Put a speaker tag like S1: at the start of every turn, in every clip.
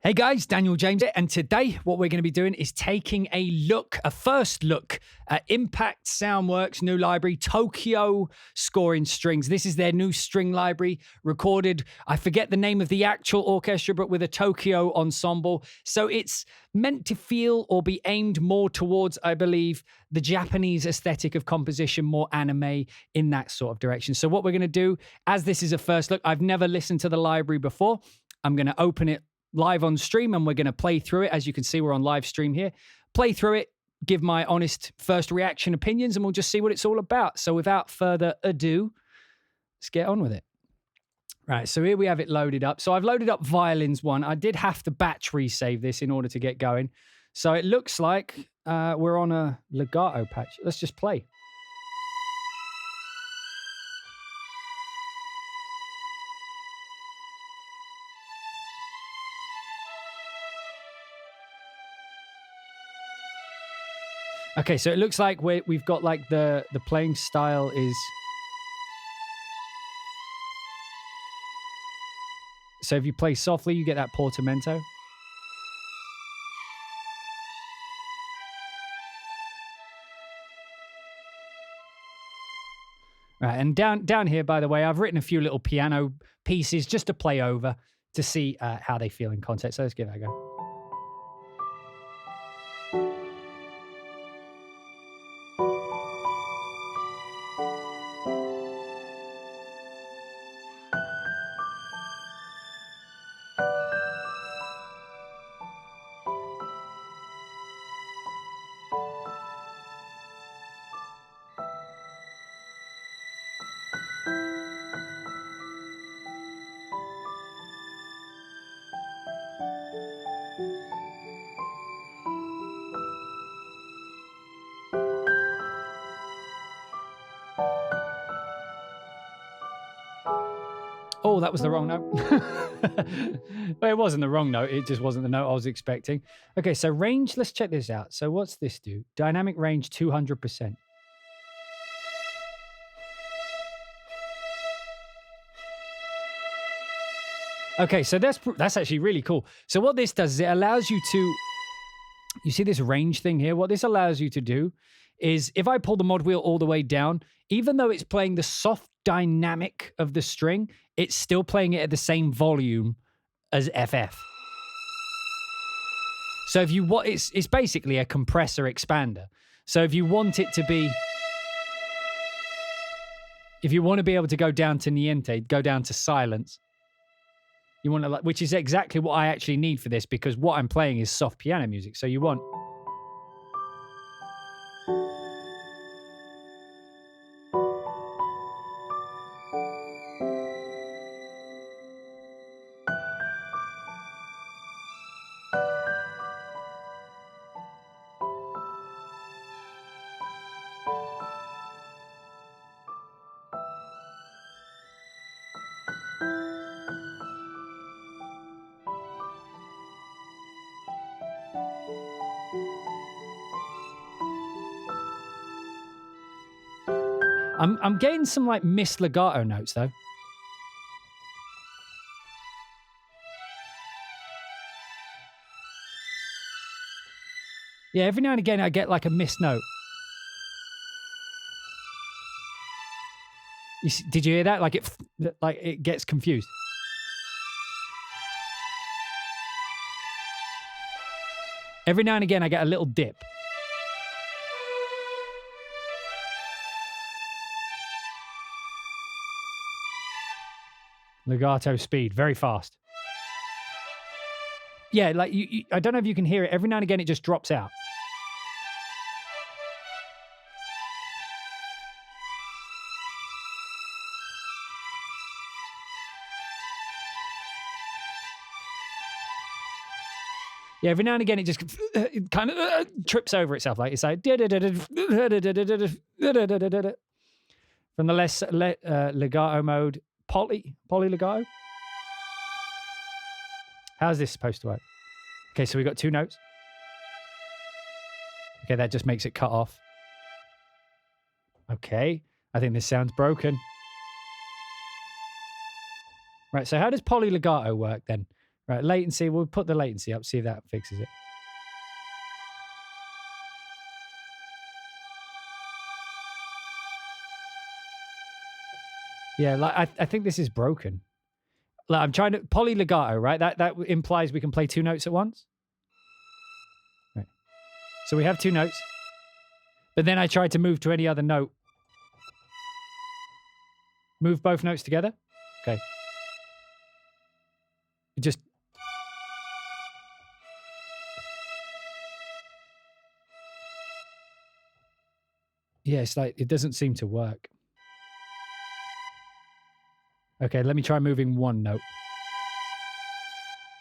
S1: Hey guys, Daniel James here, and today what we're going to be doing is taking a first look at Impact Soundworks' new library, Tokyo Scoring Strings. This is their new string library, recorded, I forget the name of the actual orchestra, but with a Tokyo ensemble. So it's meant to feel or be aimed more towards, I believe, the Japanese aesthetic of composition, more anime in that sort of direction. So what we're going to do, as this is a first look, I've never listened to the library before. I'm going to open it live on stream and we're going to play through it. As you can see, we're on live stream here. Play through it, give my honest first reaction opinions, and we'll just see what it's all about. So without further ado, let's get on with it. Right, so here we have it loaded up. So I've loaded up Violins 1. I did have to batch resave this in order to get going. So it looks like we're on a legato patch. Let's just play. Okay, so it looks like we've got like the playing style is... So if you play softly, you get that portamento. Right, and down here, by the way, I've written a few little piano pieces just to play over to see how they feel in context. So let's give that a go. Oh, that was the wrong note. Well, it wasn't the wrong note. It just wasn't the note I was expecting. Okay, so range, let's check this out. So what's this do? Dynamic range 200%. Okay, so that's actually really cool. So what this does is it allows you to... You see this range thing here? What this allows you to do is if I pull the mod wheel all the way down, even though it's playing the soft dynamic of the string, it's still playing it at the same volume as FF. So if you want, it's basically a compressor expander. So if you want it to be, if you want to be able to go down to niente, go down to silence, you want to, which is exactly what I actually need for this, because what I'm playing is soft piano music. So you want... I'm getting some like missed legato notes though. Yeah, every now and again I get like a missed note. Did you hear that? Like it gets confused. Every now and again I get a little dip. Legato speed, very fast. Yeah, like I don't know if you can hear it. Every now and again, it just drops out. Yeah, every now and again, it just kind of trips over itself. Like it's like from the less legato mode. Poly legato. How's this supposed to work? Okay, so we got two notes. Okay, that just makes it cut off. Okay, I think this sounds broken. Right, so how does poly legato work then? Right, latency. We'll put the latency up, see if that fixes it. Yeah, like I think this is broken. Like I'm trying to poly legato, right? That implies we can play 2 notes at once. Right. So we have 2 notes. But then I tried to move to any other note. Move both notes together. Okay. Just yeah, it's like it doesn't seem to work. Okay, let me try moving 1 note.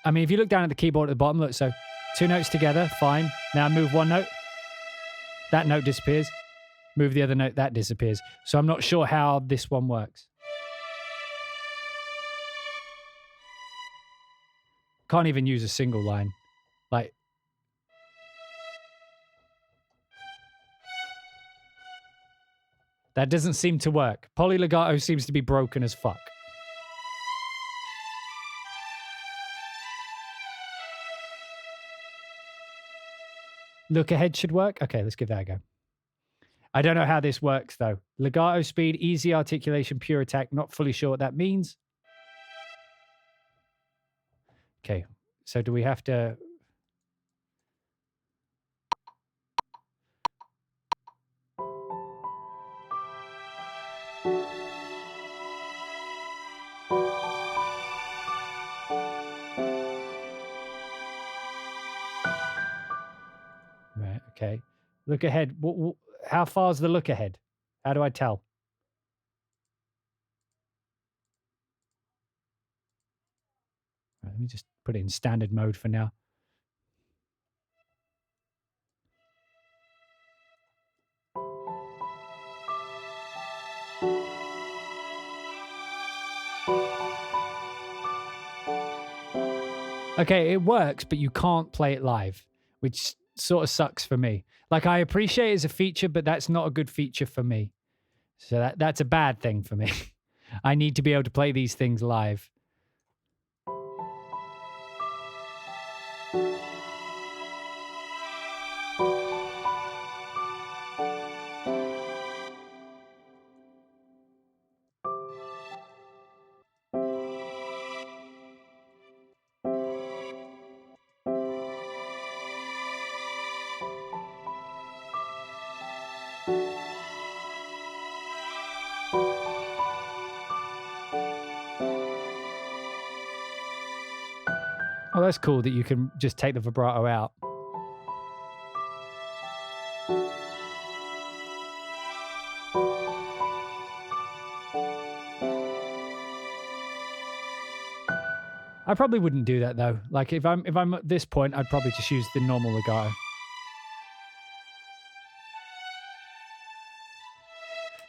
S1: I mean, if you look down at the keyboard at the bottom, look, so 2 notes together, fine. Now move 1 note. That note disappears. Move the other note, that disappears. So I'm not sure how this one works. Can't even use a single line. Like, that doesn't seem to work. Poly legato seems to be broken as fuck. Look ahead should work. Okay, let's give that a go. I don't know how this works though. Legato speed, easy articulation, pure attack. Not fully sure what that means. Okay, so do we have to... Right, okay. Look ahead. How far is the look ahead? How do I tell? Right, let me just put it in standard mode for now. Okay, it works, but you can't play it live, which sort of sucks for me. Like, I appreciate it as a feature, but that's not a good feature for me. So that's a bad thing for me. I need to be able to play these things live. Oh, that's cool that you can just take the vibrato out. I probably wouldn't do that though. Like if I'm at this point, I'd probably just use the normal legato.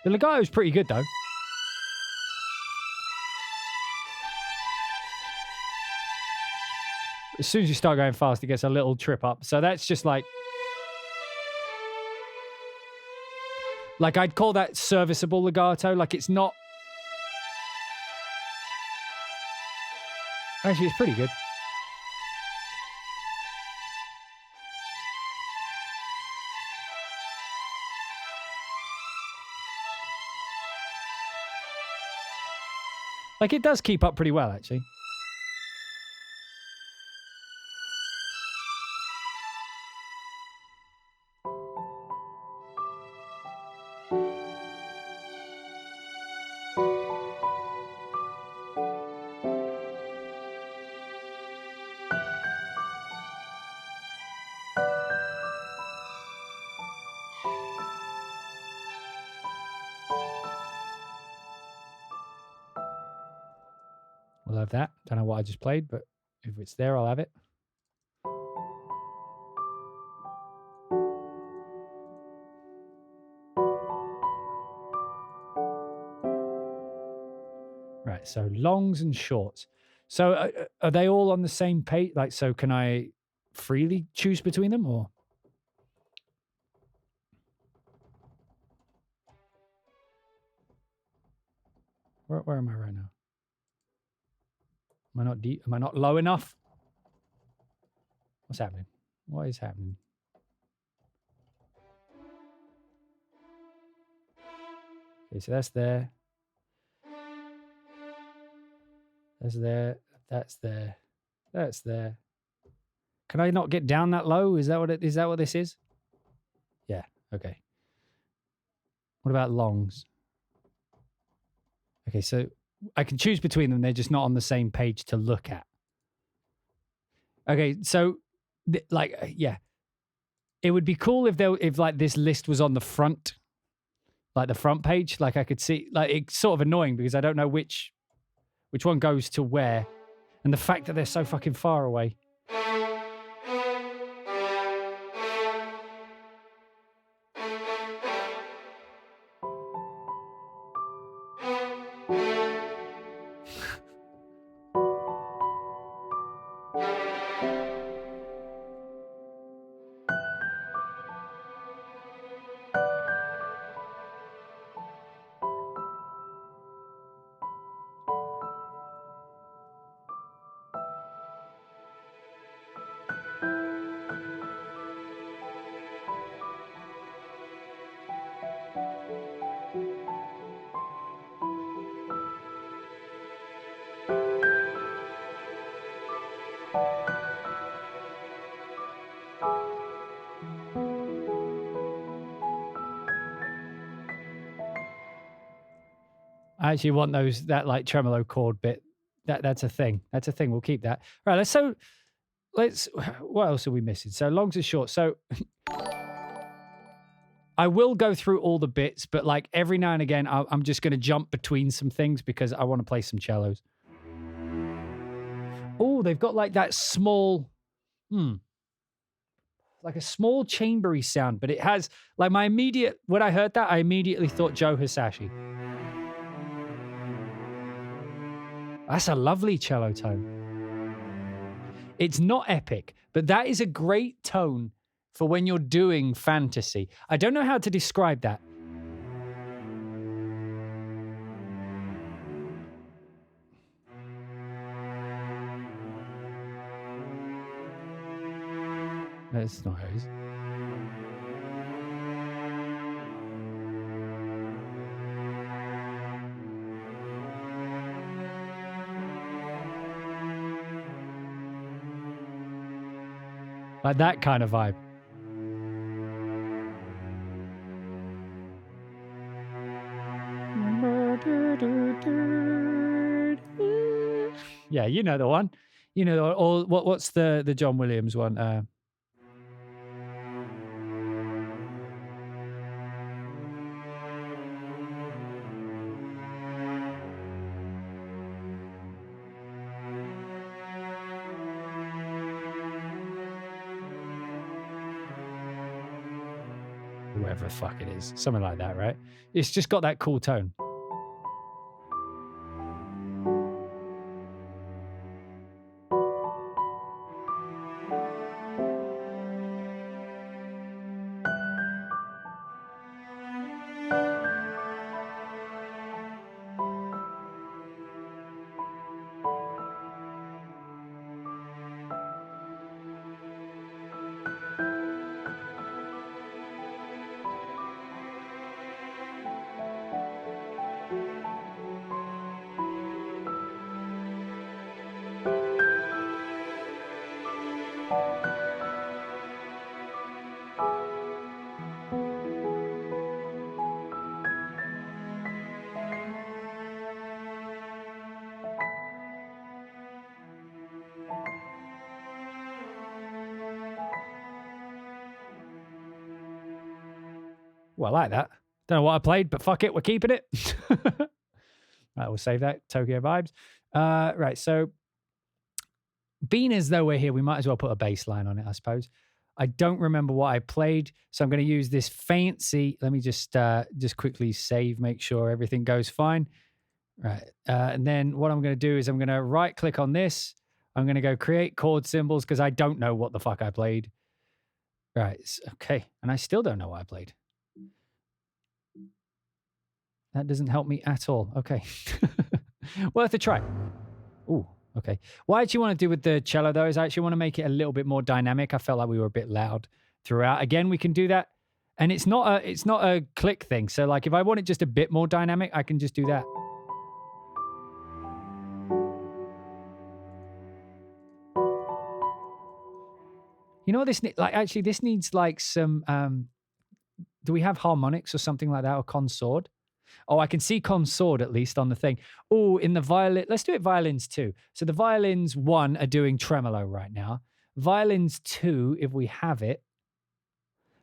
S1: The legato is pretty good though. As soon as you start going fast, it gets a little trip up. So that's just like I'd call that serviceable legato. Like it's not... Actually, it's pretty good. Like it does keep up pretty well, actually. We'll have that. Don't know what I just played, but if it's there, I'll have it. Right, so longs and shorts. So are they all on the same page? Like, so can I freely choose between them or? Where am I right now? Am I not deep? Am I not low enough? What's happening? What is happening? Okay, so that's there. That's there. That's there. That's there. Can I not get down that low? Is that what is that what this is? Yeah. Okay. What about longs? Okay, so I can choose between them. They're just not on the same page to look at. Okay, so yeah, it would be cool if like this list was on the front, like the front page. Like I could see. Like it's sort of annoying because I don't know which one goes to where, and the fact that they're so fucking far away. I actually want that like tremolo chord bit. That's a thing. That's a thing. We'll keep that. Right. Let's. What else are we missing? So longs and shorts. So I will go through all the bits, but like every now and again, I'm just going to jump between some things because I want to play some cellos. Oh, they've got like that small, like a small chambery sound, but it has like when I heard that, I immediately thought Joe Hisashi. That's a lovely cello tone. It's not epic, but that is a great tone for when you're doing fantasy. I don't know how to describe that. That's not how it is. Like that kind of vibe. Yeah, you know the one. You know, or what's the John Williams one? Whatever the fuck it is. Something like that, right? It's just got that cool tone. Well, I like that. Don't know what I played, but fuck it, we're keeping it. Right, we'll save that. Tokyo vibes. Right, so being as though we're here, we might as well put a bass line on it, I suppose. I don't remember what I played, so I'm going to use this fancy. Let me just quickly save, make sure everything goes fine. Right, and then what I'm going to do is I'm going to right-click on this. I'm going to go create chord symbols because I don't know what the fuck I played. Right, okay, and I still don't know what I played. That doesn't help me at all. Okay. Worth a try. Ooh, Okay. What I actually want to do with the cello, though, is I actually want to make it a little bit more dynamic. I felt like we were a bit loud throughout. Again, we can do that. And it's not a click thing. So, like, if I want it just a bit more dynamic, I can just do that. You know what this like? Actually, this needs like some. Do we have harmonics or something like that, or consort? Oh, I can see consort at least on the thing. Oh, in the violin, let's do it violins too. So the violins 1 are doing tremolo right now. Violins 2, if we have it.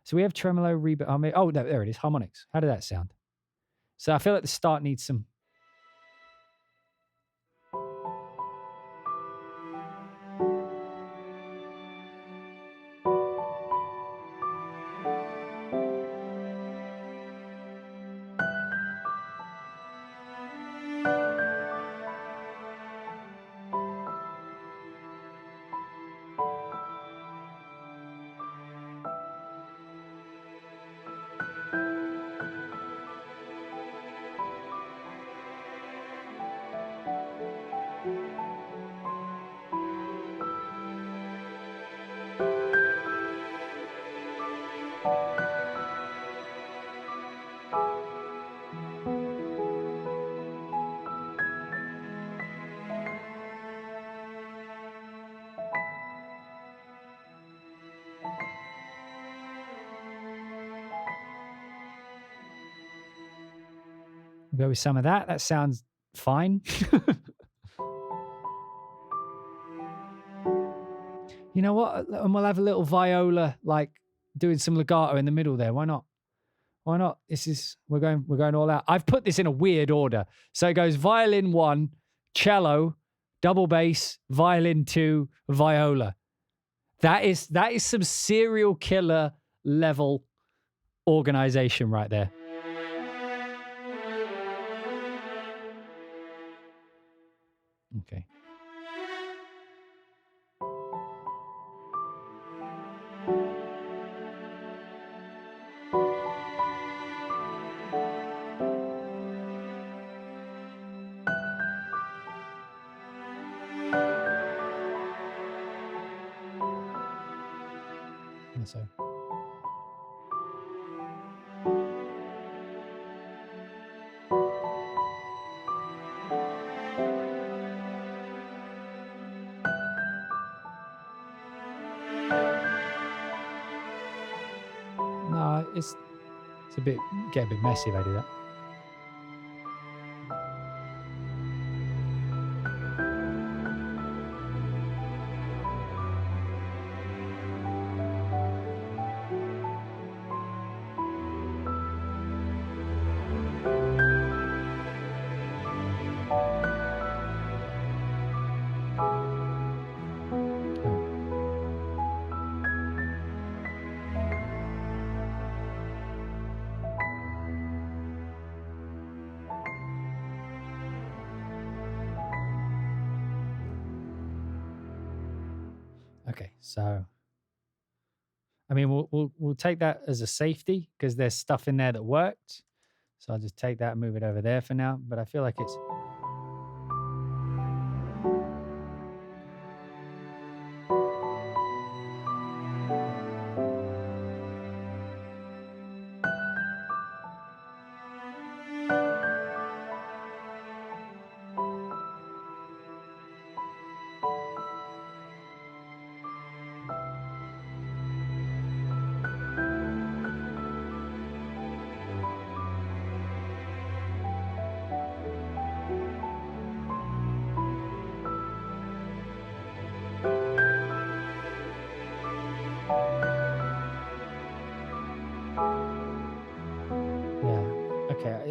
S1: So we have tremolo, reboot. Oh, no, there it is. Harmonics. How did that sound? So I feel like the start needs some. We'll go with some of that. That sounds fine. You know what? And we'll have a little viola, like doing some legato in the middle there. Why not? Why not? We're going all out. I've put this in a weird order. So it goes violin 1, cello, double bass, violin 2, viola. That is some serial killer level organization right there. Okay. So. No, it's get a bit messy if I do that. Okay, so I mean, we'll take that as a safety because there's stuff in there that worked. So I'll just take that and move it over there for now. But I feel like it's.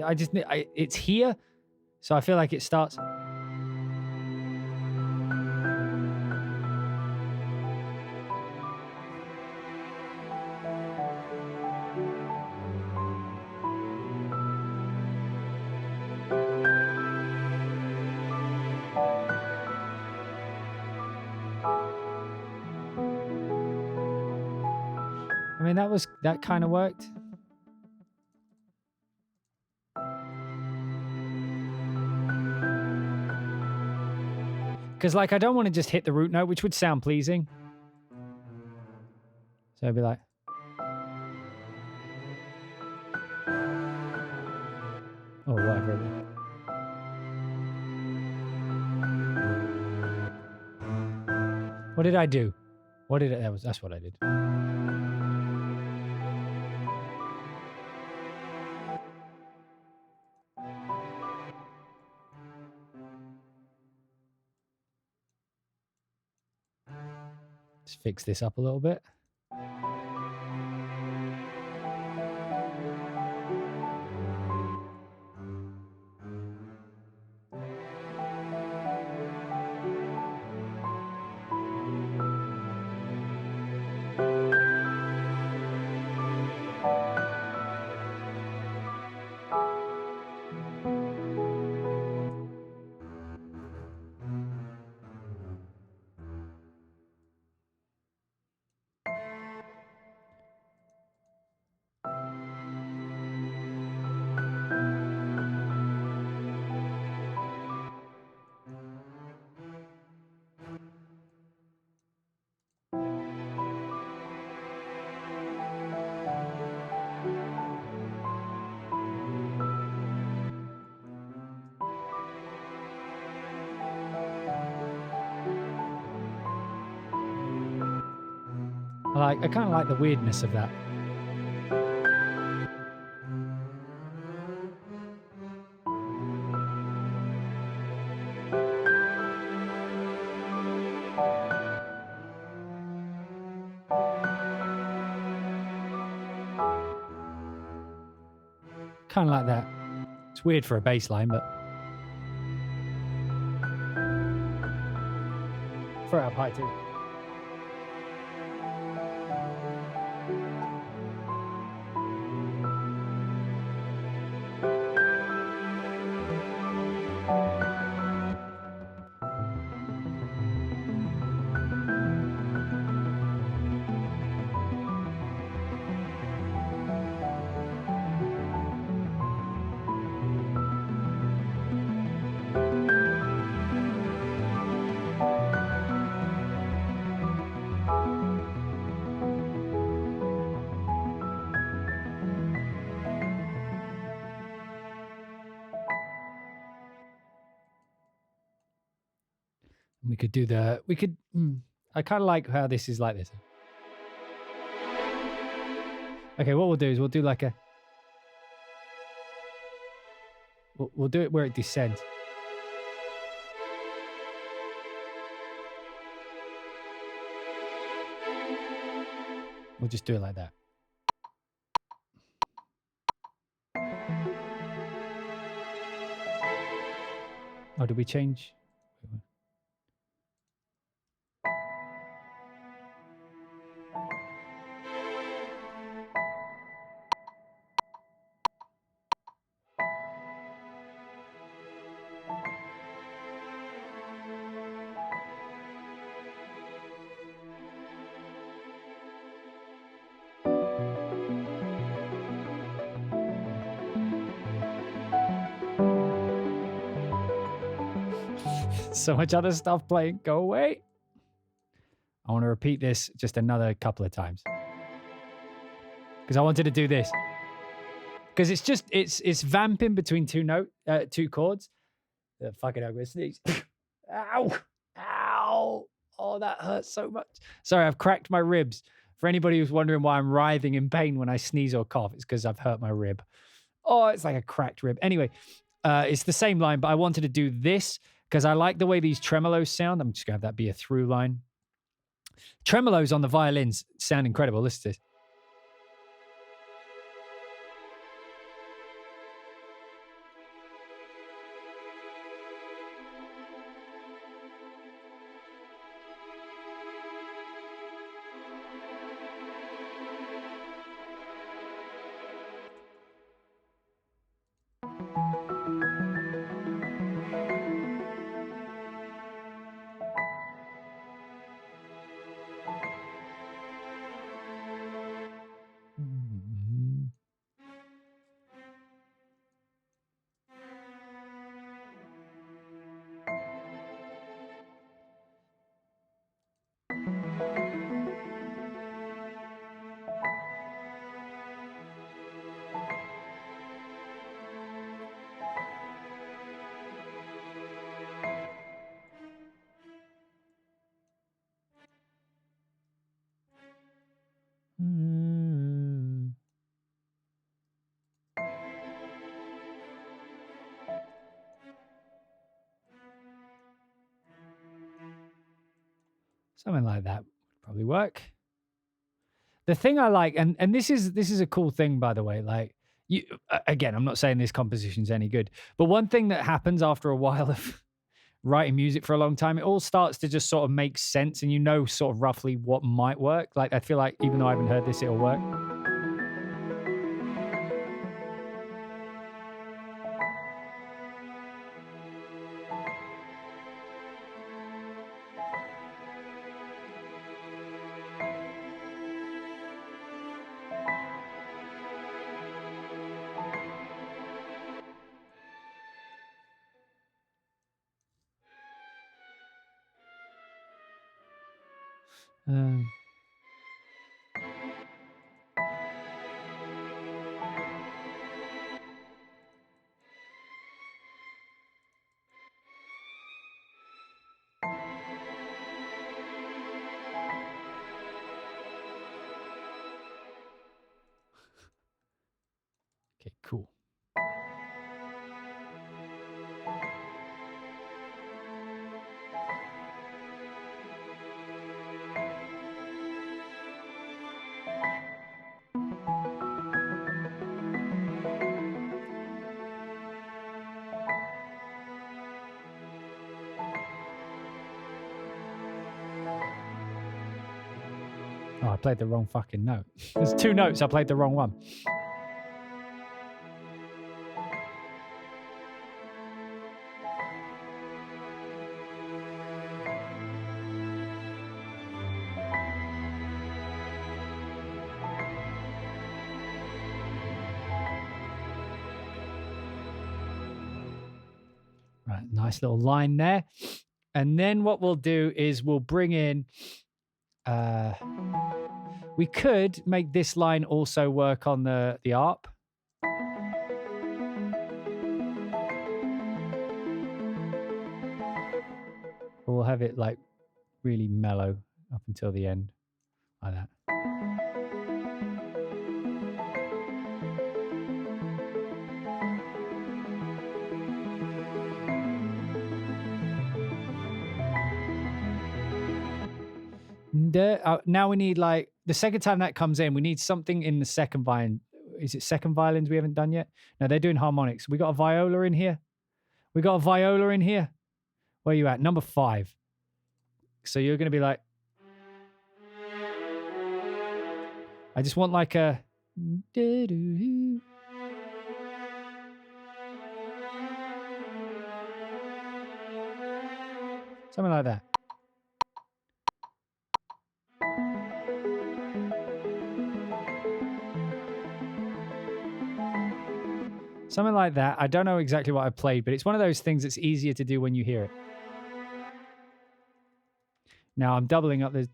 S1: I just it's here, so I feel like it starts. I mean, that kind of worked. Because, like, I don't want to just hit the root note, which would sound pleasing. So I'd be like... or whatever. What did I do? What did I... that's what I did. Let's fix this up a little bit. I kind of like the weirdness of that. Kind of like that. It's weird for a bass line, but... throw it up high too. We could do the... we could... I kind of like how this is like this. Okay, what we'll do is we'll do like a... we'll do it where it descends. We'll just do it like that. Oh, did we change? So much other stuff playing. Go away. I want to repeat this just another couple of times. Because I wanted to do this. Because it's just, it's vamping between two chords. Fucking hell, I'm going to sneeze. Ow. Ow. Oh, that hurts so much. Sorry, I've cracked my ribs. For anybody who's wondering why I'm writhing in pain when I sneeze or cough, it's because I've hurt my rib. Oh, it's like a cracked rib. Anyway, it's the same line, but I wanted to do this because I like the way these tremolos sound. I'm just going to have that be a through line. Tremolos on the violins sound incredible. Listen to this. Something like that would probably work. The thing I like, and this is a cool thing, by the way, like you again, I'm not saying this composition's any good, but one thing that happens after a while of writing music for a long time, it all starts to just sort of make sense, and you know sort of roughly what might work. Like I feel like even though I haven't heard this, it'll work. Okay, cool. Oh, I played the wrong fucking note. There's 2 notes. I played the wrong one. Right, nice little line there. And then what we'll do is we'll bring in... we could make this line also work on the ARP. We'll have it like really mellow up until the end, like that. Now we need like the second time that comes in, we need something in the second violin. Is it second violins we haven't done yet? No, they're doing harmonics. We got a viola in here. We got a viola in here. Where are you at? Number 5. So you're going to be like, I just want like a something like that. Something like that. I don't know exactly what I played, but it's one of those things that's easier to do when you hear it. Now I'm doubling up the...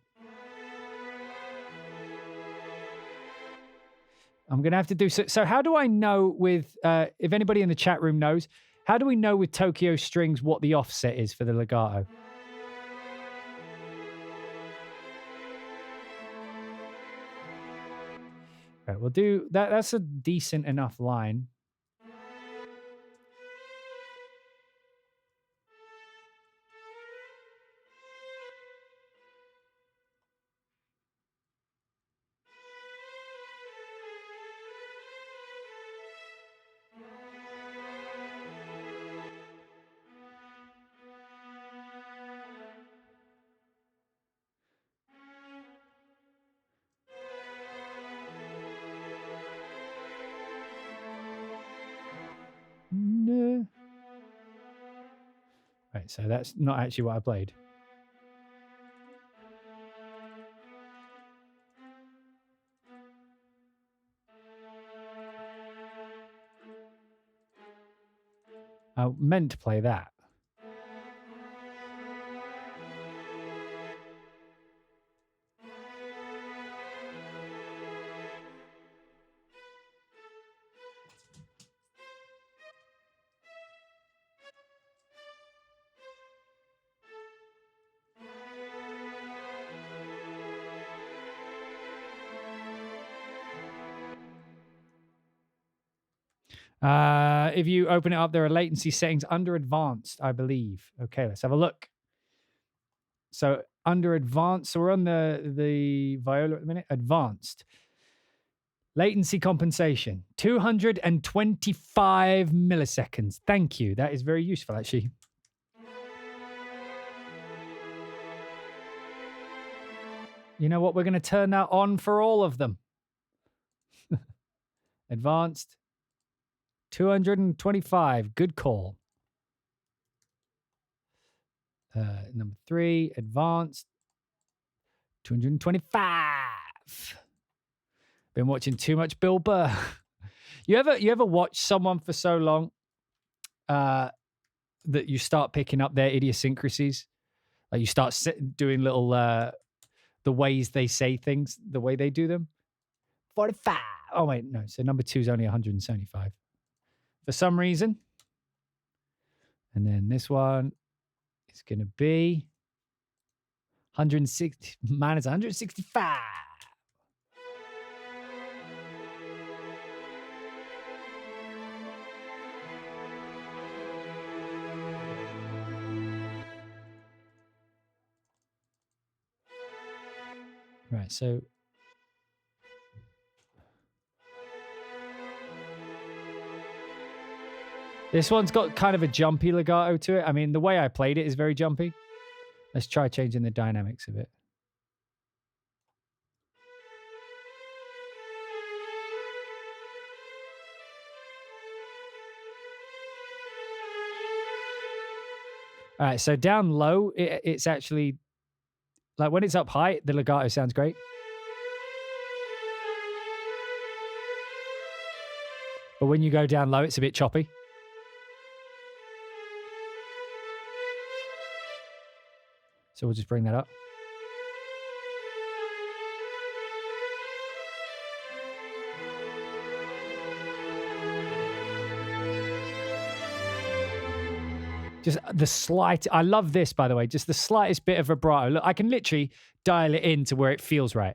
S1: I'm going to have to do... So how do I know with... if anybody in the chat room knows, how do we know with Tokyo Strings what the offset is for the legato? Right, we'll do... That's a decent enough line. No. Right, so that's not actually what I played. I meant to play that. If you open it up, there are latency settings under advanced, I believe. Okay, let's have a look. So under advanced. So we're on the viola at the minute. Advanced. Latency compensation, 225 milliseconds. Thank you. That is very useful, actually. You know what? We're going to turn that on for all of them. Advanced, 225. Good call. Number 3, advanced, 225. Been watching too much Bill Burr. You ever watch someone for so long that you start picking up their idiosyncrasies? Like you start doing little the ways they say things, the way they do them. 45. Oh wait, no. So number 2 is only 175 for some reason. And then this one is going to be 160 minus 165. Right, so this one's got kind of a jumpy legato to it. I mean, the way I played it is very jumpy. Let's try changing the dynamics of it. All right, so down low, it's actually, like when it's up high, the legato sounds great. But when you go down low, it's a bit choppy. So we'll just bring that up. Just the slight, I love this, by the way, just the slightest bit of vibrato. Look, I can literally dial it in to where it feels right.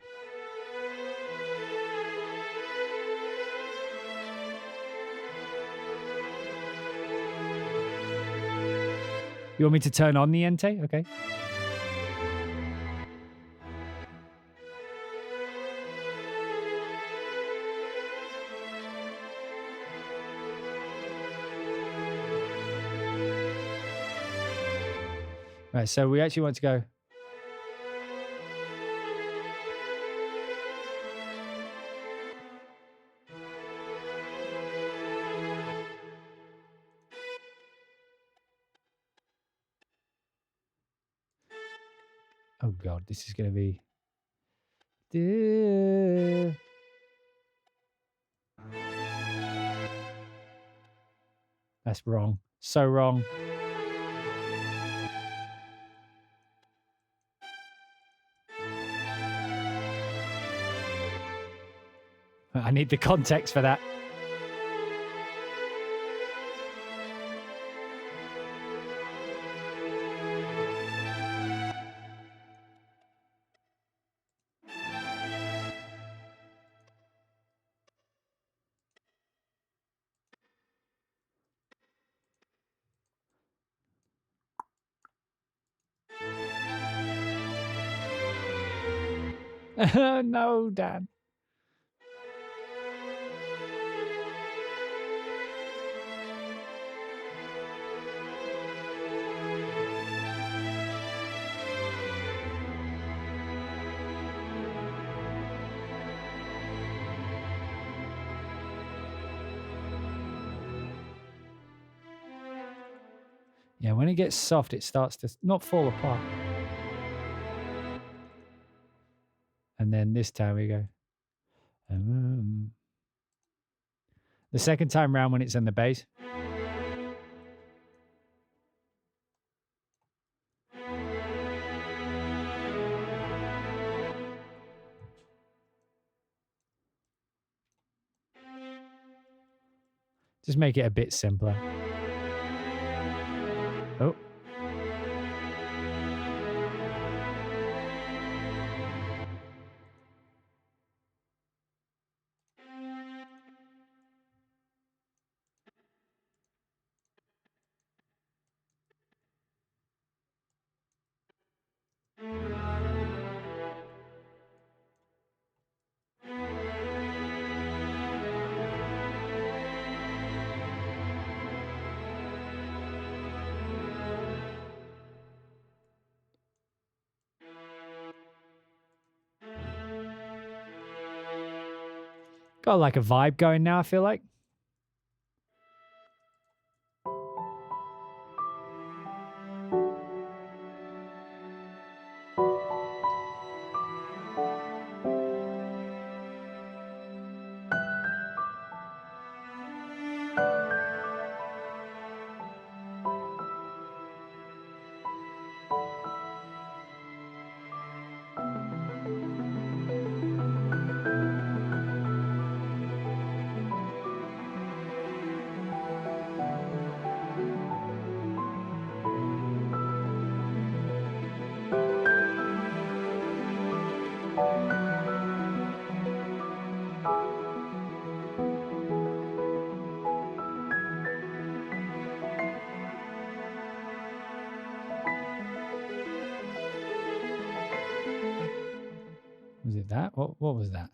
S1: You want me to turn on the Ente? Okay. Right, so we actually want to go. Oh God, this is going to be. That's wrong. So wrong. I need the context for that. No, Dan. Yeah, when it gets soft, it starts to not fall apart. And then this time we go. The second time round when it's in the bass. Just make it a bit simpler. Oh. Got like a vibe going now, I feel like. Was it that? What was that?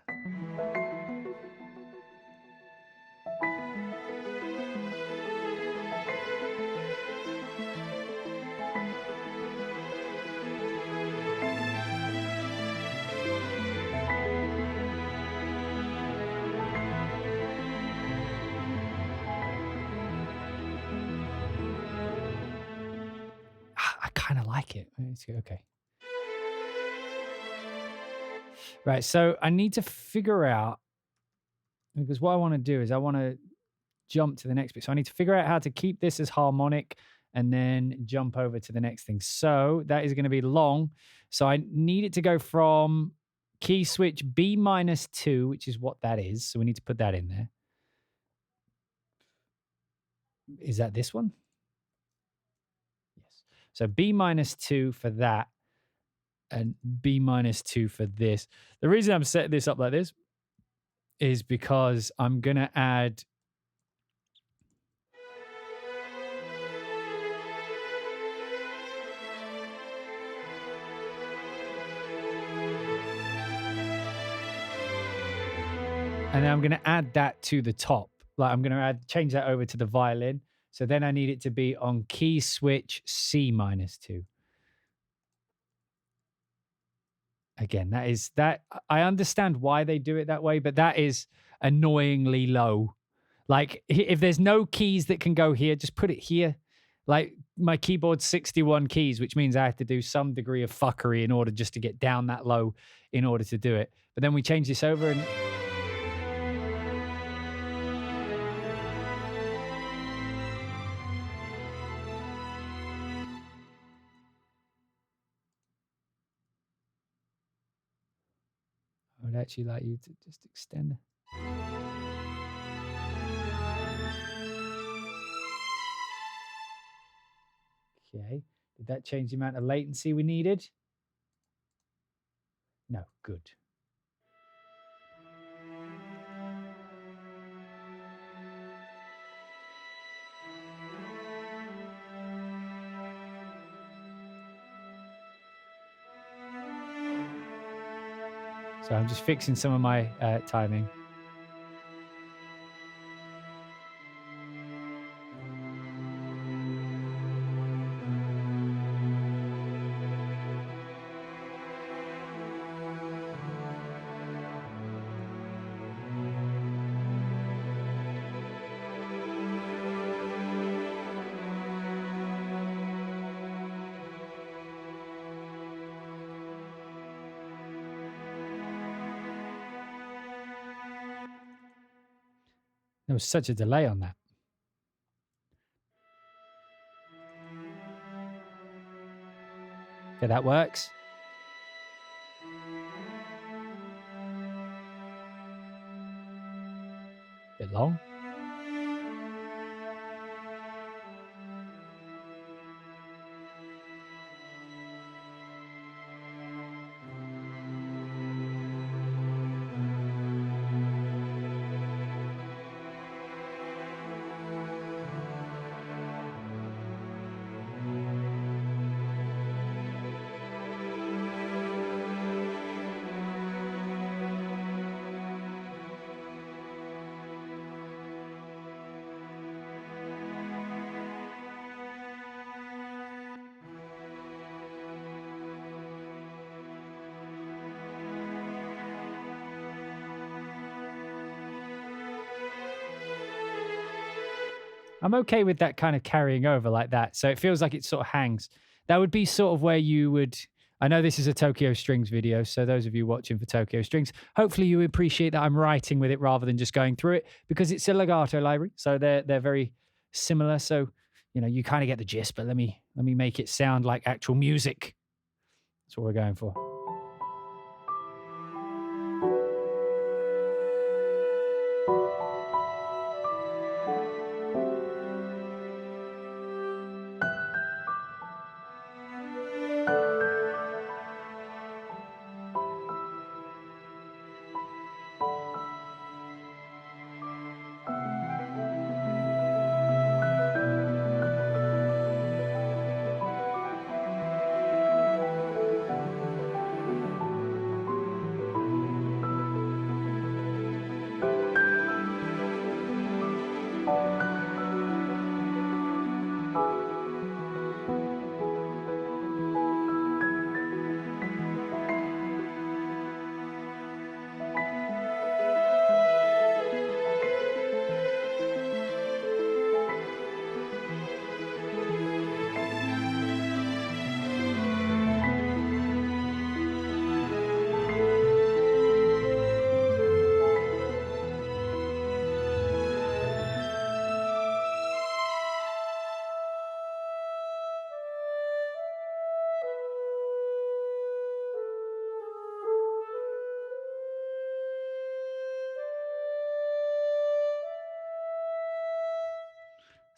S1: I kind of like it. Okay. Right, so I need to figure out, because what I want to do is I want to jump to the next bit. So I need to figure out how to keep this as harmonic and then jump over to the next thing. So that is going to be long. So I need it to go from key switch B-2, which is what that is. So we need to put that in there. Is that this one? Yes. So B-2 for that and B-2 for this. The reason I'm setting this up like this is because I'm going to add and then I'm going to add that to the top. Like I'm going to change that over to the violin. So then I need it to be on key switch C-2. Again, that I understand why they do it that way, but that is annoyingly low. Like if there's no keys that can go here, just put it here. Like my keyboard's 61 keys, which means I have to do some degree of fuckery in order just to get down that low in order to do it. But then we change this over and I would actually like you to just extend it. Okay. Did that change the amount of latency we needed? No. Good. So I'm just fixing some of my timing. There was such a delay on that. Okay, that works. Bit long. I'm okay with that kind of carrying over like that. So it feels like it sort of hangs. That would be sort of where you would... I know this is a Tokyo Strings video, so those of you watching for Tokyo Strings, hopefully you appreciate that I'm writing with it rather than just going through it, because it's a legato library, so they're very similar. So, you know, you kind of get the gist, but let me make it sound like actual music. That's what we're going for.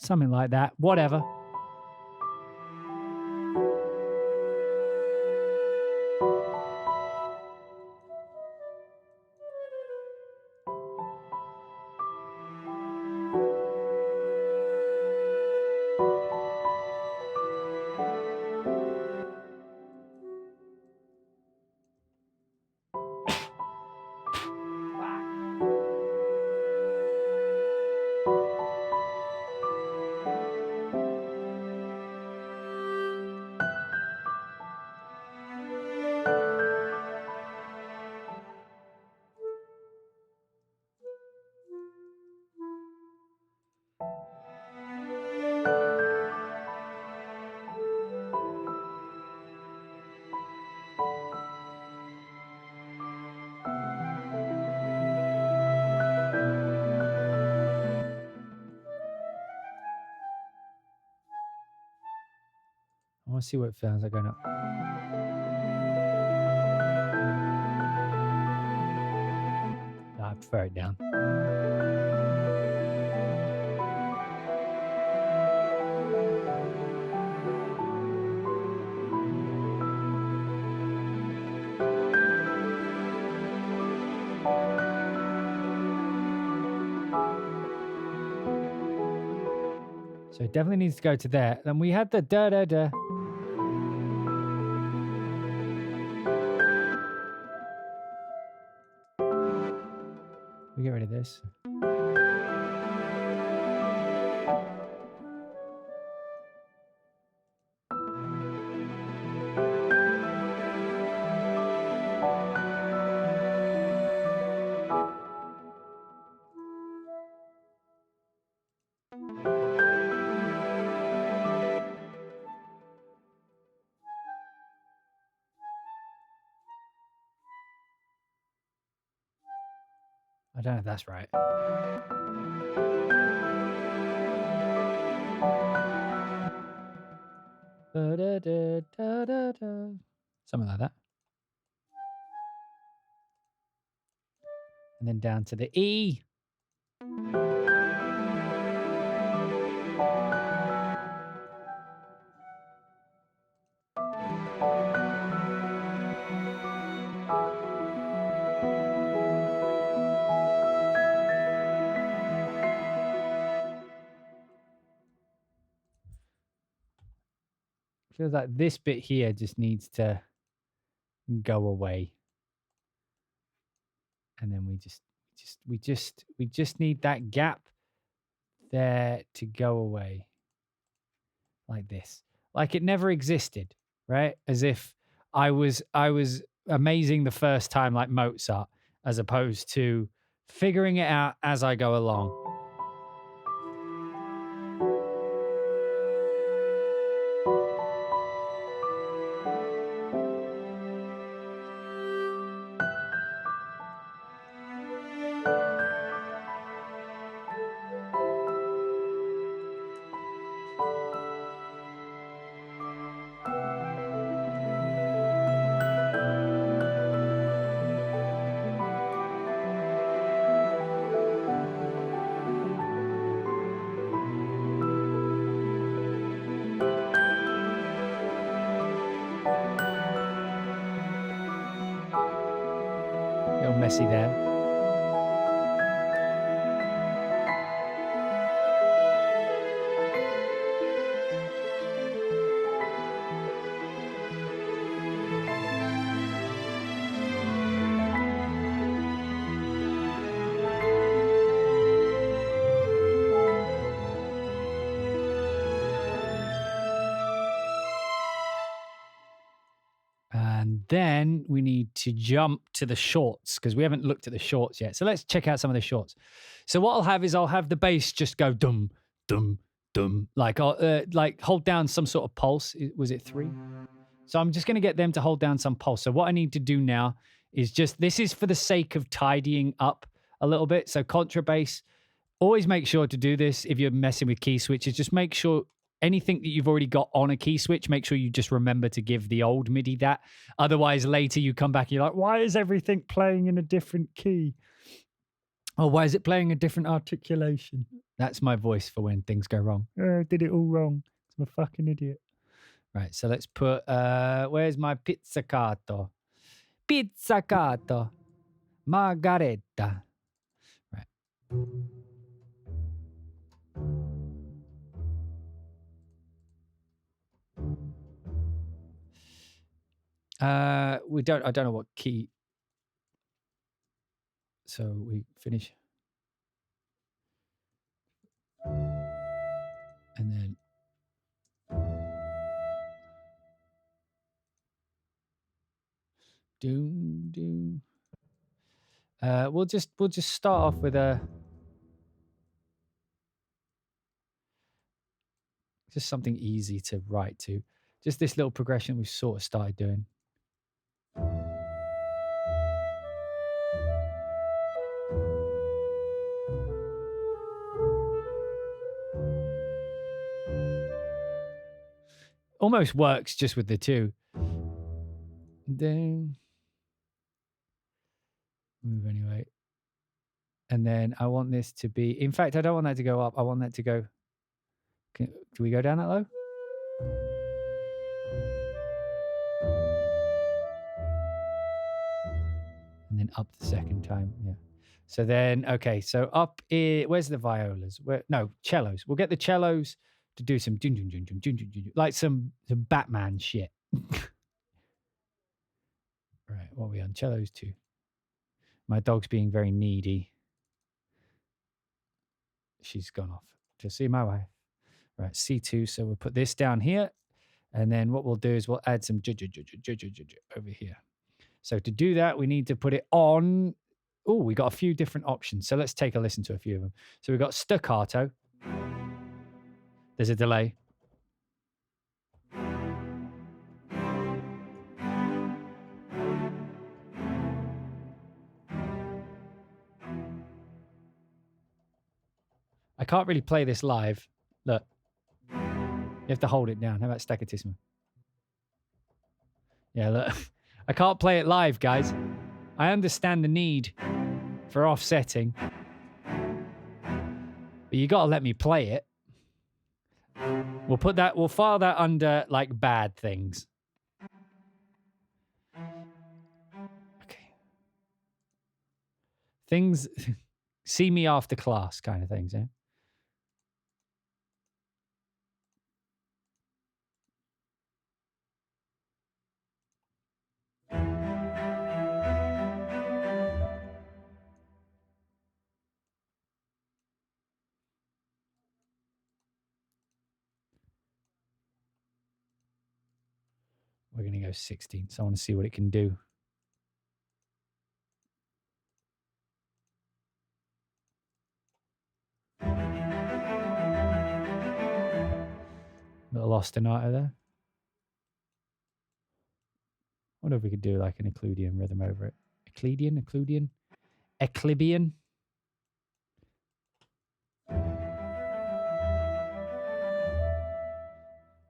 S1: Something like that. Whatever. I want to see what it sounds like going up. No, I prefer it down. So it definitely needs to go to there. Then we had the da-da-da. We get rid of this. I don't know if that's right. Da-da-da-da-da-da. Something like that. And then down to the E. Feels like this bit here just needs to go away. And then we just need that gap there to go away. Like this. Like it never existed, right? As if I was amazing the first time like Mozart, as opposed to figuring it out as I go along. A little messy there. And then we need to jump to the shorts because we haven't looked at the shorts yet. So let's check out some of the shorts. So what I'll have is I'll have the bass just go dum, dum, dum. Like hold down some sort of pulse. Was it 3? So I'm just going to get them to hold down some pulse. So what I need to do now is this is for the sake of tidying up a little bit. So contrabass, always make sure to do this if you're messing with key switches. Just make sure anything that you've already got on a key switch, make sure you just remember to give the old MIDI that. Otherwise, later you come back and you're like, why is everything playing in a different key? Or why is it playing a different articulation? That's my voice for when things go wrong. I did it all wrong. I'm a fucking idiot. Right, so let's put, where's my pizzicato? Pizzicato. Margaretta. Right. I don't know what key. So we finish. And then doom. We'll just start off with just something easy to write to. Just this little progression we've sort of started doing. Almost works just with the two. Then move anyway. And then I want this to be, in fact, I don't want that to go up. I want that to go, do we go down that low? And then up the second time, yeah. So then, okay, so up here, where's the violas? No, cellos. We'll get the cellos to do some like some Batman shit. Right, what are we on? Cellos 2. My dog's being very needy. She's gone off to see my wife. Right, C2. So we'll put this down here. And then what we'll do is we'll add some over here. So to do that, we need to put it on. Oh, we got a few different options. So let's take a listen to a few of them. So we've got staccato. There's a delay. I can't really play this live. Look. You have to hold it down. How about staccatissimo? Yeah, look. I can't play it live, guys. I understand the need for offsetting. But you got to let me play it. We'll file that under like bad things. Okay. Things see me after class kind of things, yeah? We're going to go 16. So I want to see what it can do. Little ostinato there. I wonder if we could do like an Euclidean rhythm over it. Eclibian.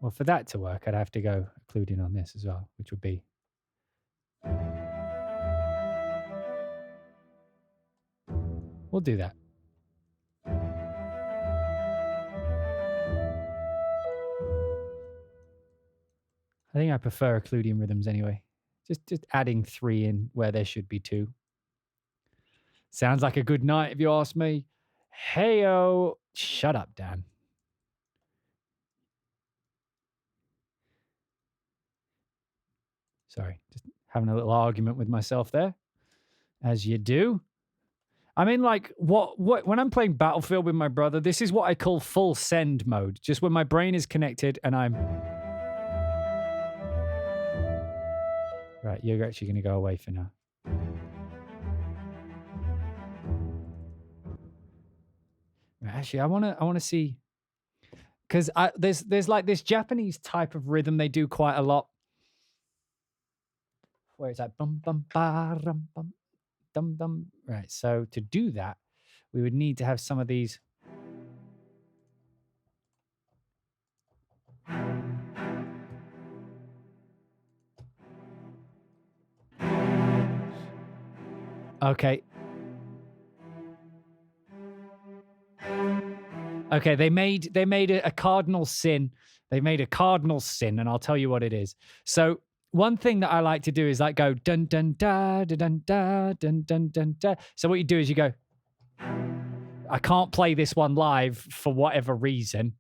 S1: Well, for that to work, I'd have to go Euclidean on this as well, which would be. We'll do that. I think I prefer Euclidean rhythms anyway. Just adding 3 in where there should be 2. Sounds like a good night if you ask me. Heyo. Shut up, Dan. Sorry, just having a little argument with myself there, as you do. I mean, like, what when I'm playing Battlefield with my brother, this is what I call full send mode. Just when my brain is connected and I'm... Right, you're actually going to go away for now. Right, actually, I want to see... Because there's like this Japanese type of rhythm they do quite a lot. Where it's like bum bum ba rum bum dum dum. Right, so to do that, we would need to have some of these. Okay. Okay, they made a cardinal sin. They made a cardinal sin, and I'll tell you what it is. So one thing that I like to do is like go dun dun da da dun da dun dun dun da. So what you do is you go. I can't play this one live for whatever reason.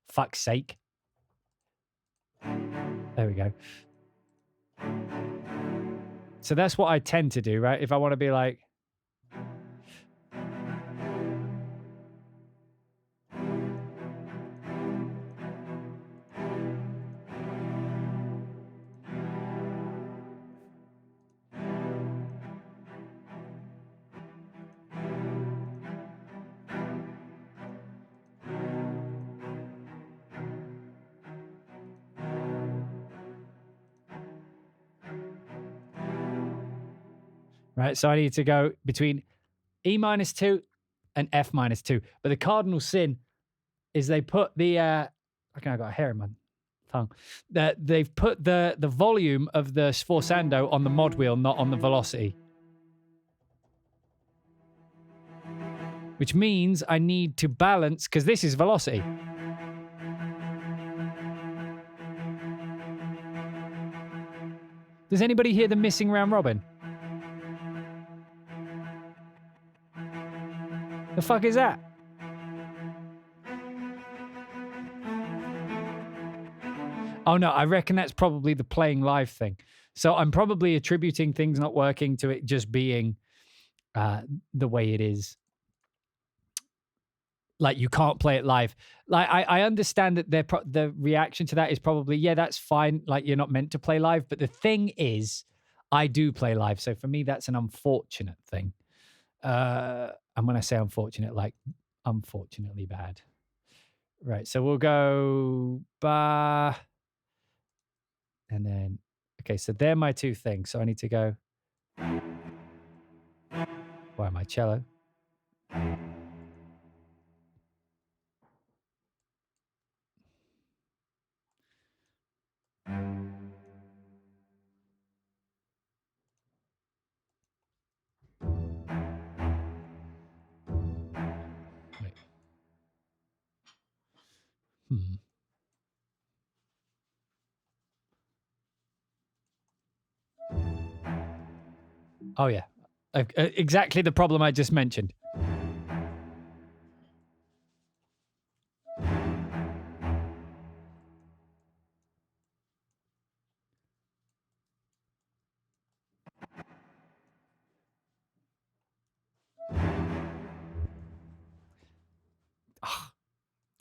S1: Fuck's sake. There we go. So that's what I tend to do, right? If I want to be like... Right, so I need to go between E-2 and F-2. But the cardinal sin is they put the... I got a hair in my tongue. They've put the volume of the sforzando on the mod wheel, not on the velocity. Which means I need to balance, because this is velocity. Does anybody hear the missing round robin? The fuck is that? Oh no, I reckon that's probably the playing live thing. So I'm probably attributing things not working to it just being the way it is. Like you can't play it live. Like I understand that the reaction to that is probably, yeah, that's fine. Like you're not meant to play live. But the thing is, I do play live. So for me, that's an unfortunate thing. And when I say unfortunate, like unfortunately bad. Right. So we'll go ba. And then, okay, so they're my two things. So I need to go. Why am I cello? Wait. Oh, yeah. Exactly the problem I just mentioned.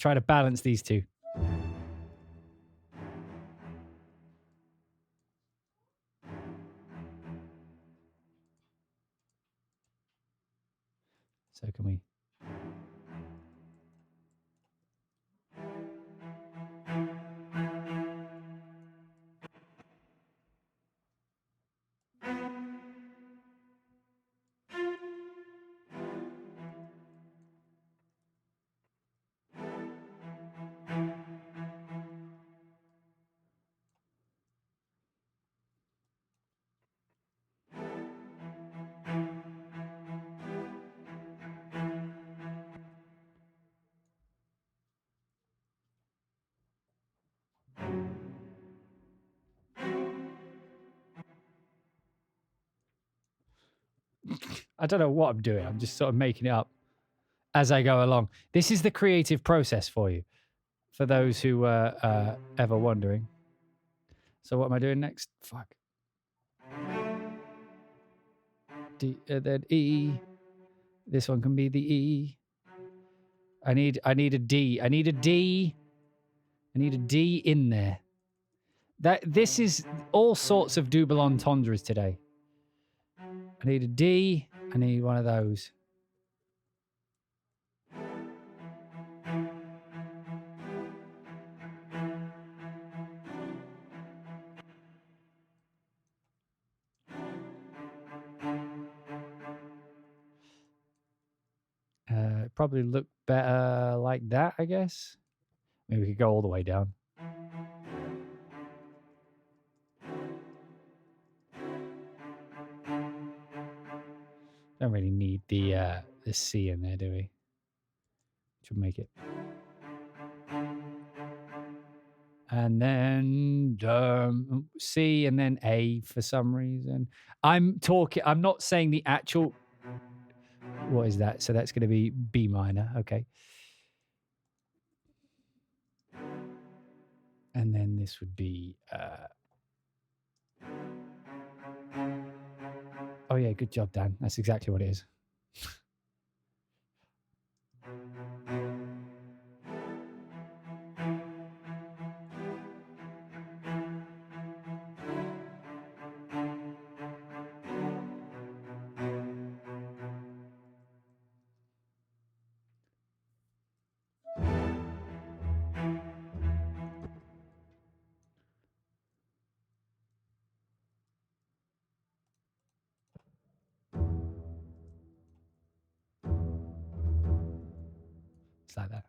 S1: Try to balance these two. So can we... I don't know what I'm doing. I'm just sort of making it up as I go along. This is the creative process for you, for those who were ever wondering. So what am I doing next? Fuck. D, then E. This one can be the E. I need a D. I need a D. I need a D in there. This is all sorts of double entendres today. I need a D. I need one of those. Probably look better like that, I guess. Maybe we could go all the way down. Don't really need the C in there, do we? Should make it. And then C and then A for some reason. I'm not saying the actual. What is that? So that's going to be B minor. Okay. And then this would be. Oh, yeah. Good job, Dan. That's exactly what it is. It's like that.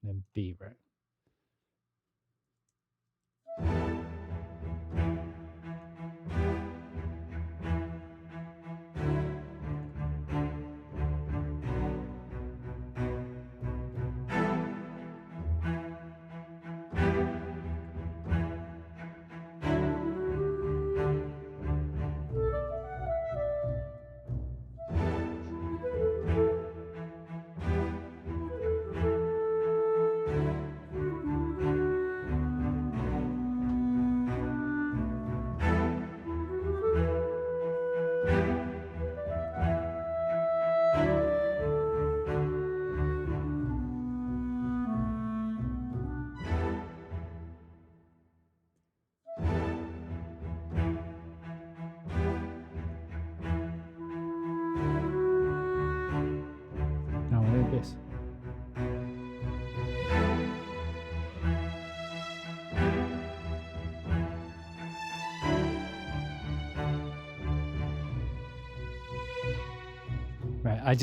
S1: Then B, right? Now we'll do this. Right. I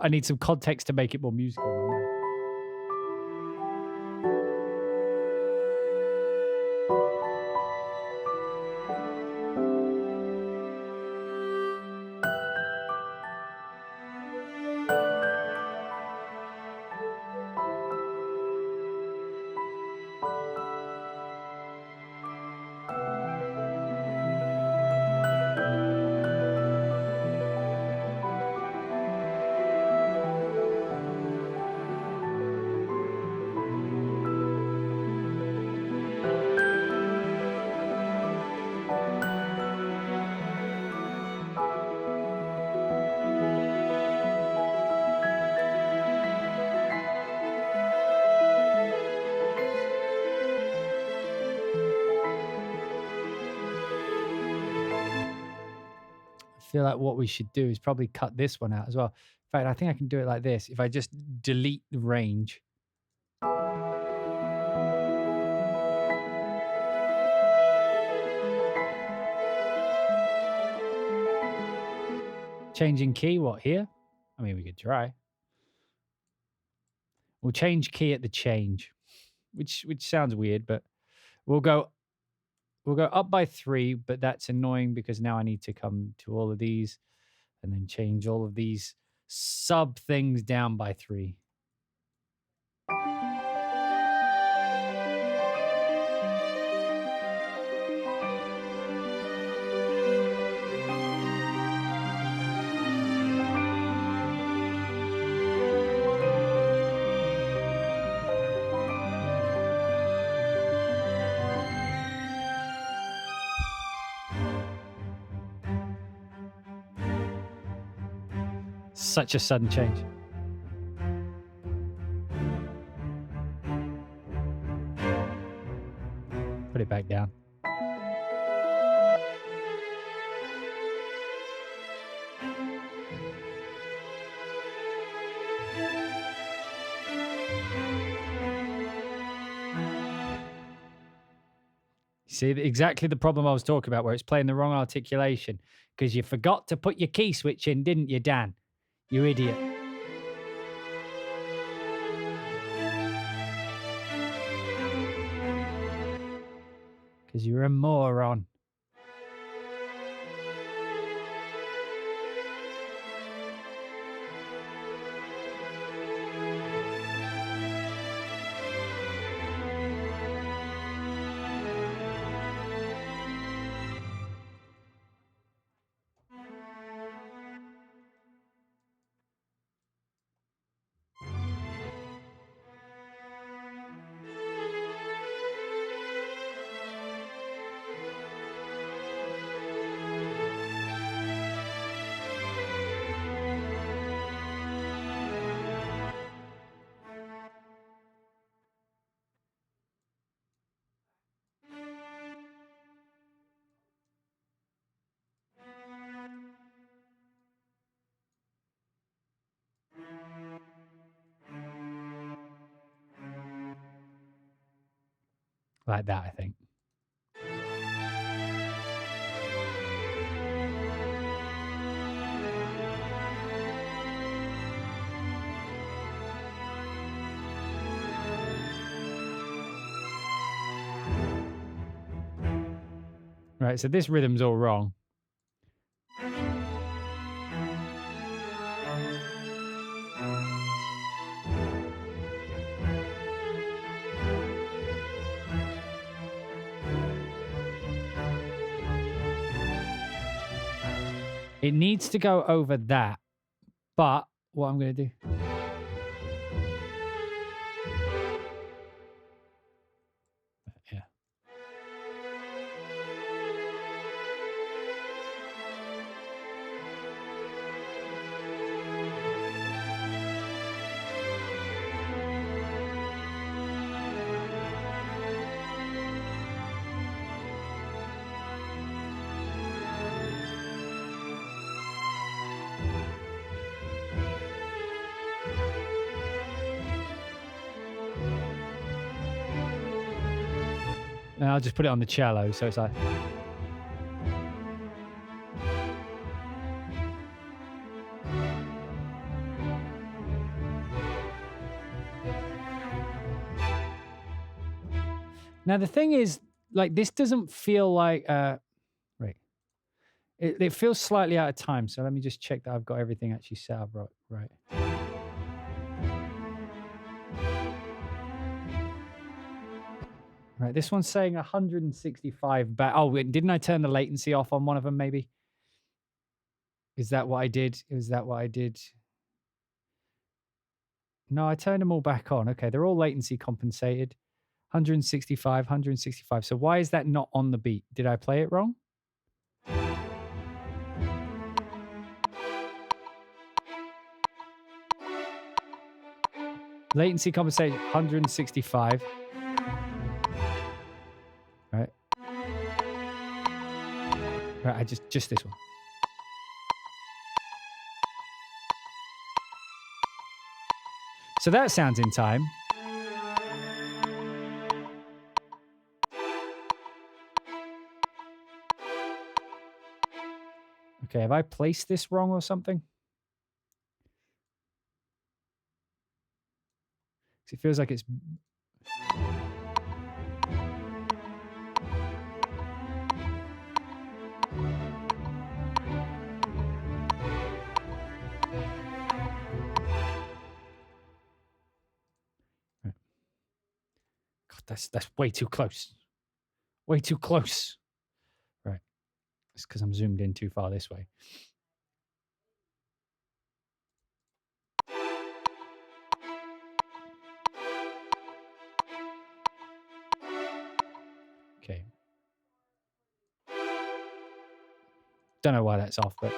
S1: need some context to make it more musical. I feel like what we should do is probably cut this one out as well. In fact, I think I can do it like this. If I just delete the range. Changing key, what, here? I mean, we could try. We'll change key at the change, which sounds weird, but we'll go we'll go up by 3, but that's annoying because now I need to come to all of these and then change all of these sub things down by 3. Such a sudden change. Put it back down. See, exactly the problem I was talking about, where it's playing the wrong articulation because you forgot to put your key switch in, didn't you, Dan? You idiot. Because you're a moron. Like that, I think. Right, so this rhythm's all wrong. It needs to go over that, but what I'm going to do... Yeah. And I'll just put it on the cello, so it's like... Now, the thing is, like, this doesn't feel like... Right. It feels slightly out of time, so let me just check that I've got everything actually set up right. Right, this one's saying 165 back. Oh, didn't I turn the latency off on one of them, maybe? Is that what I did? Is that what I did? No, I turned them all back on. Okay, they're all latency compensated. 165, 165. So why is that not on the beat? Did I play it wrong? Latency compensated, 165. Right. Right, I just this one. So that sounds in time. Okay, have I placed this wrong or something? It feels like it's... that's way too close. Way too close. Right. It's because I'm zoomed in too far this way. Okay. Don't know why that's off, but...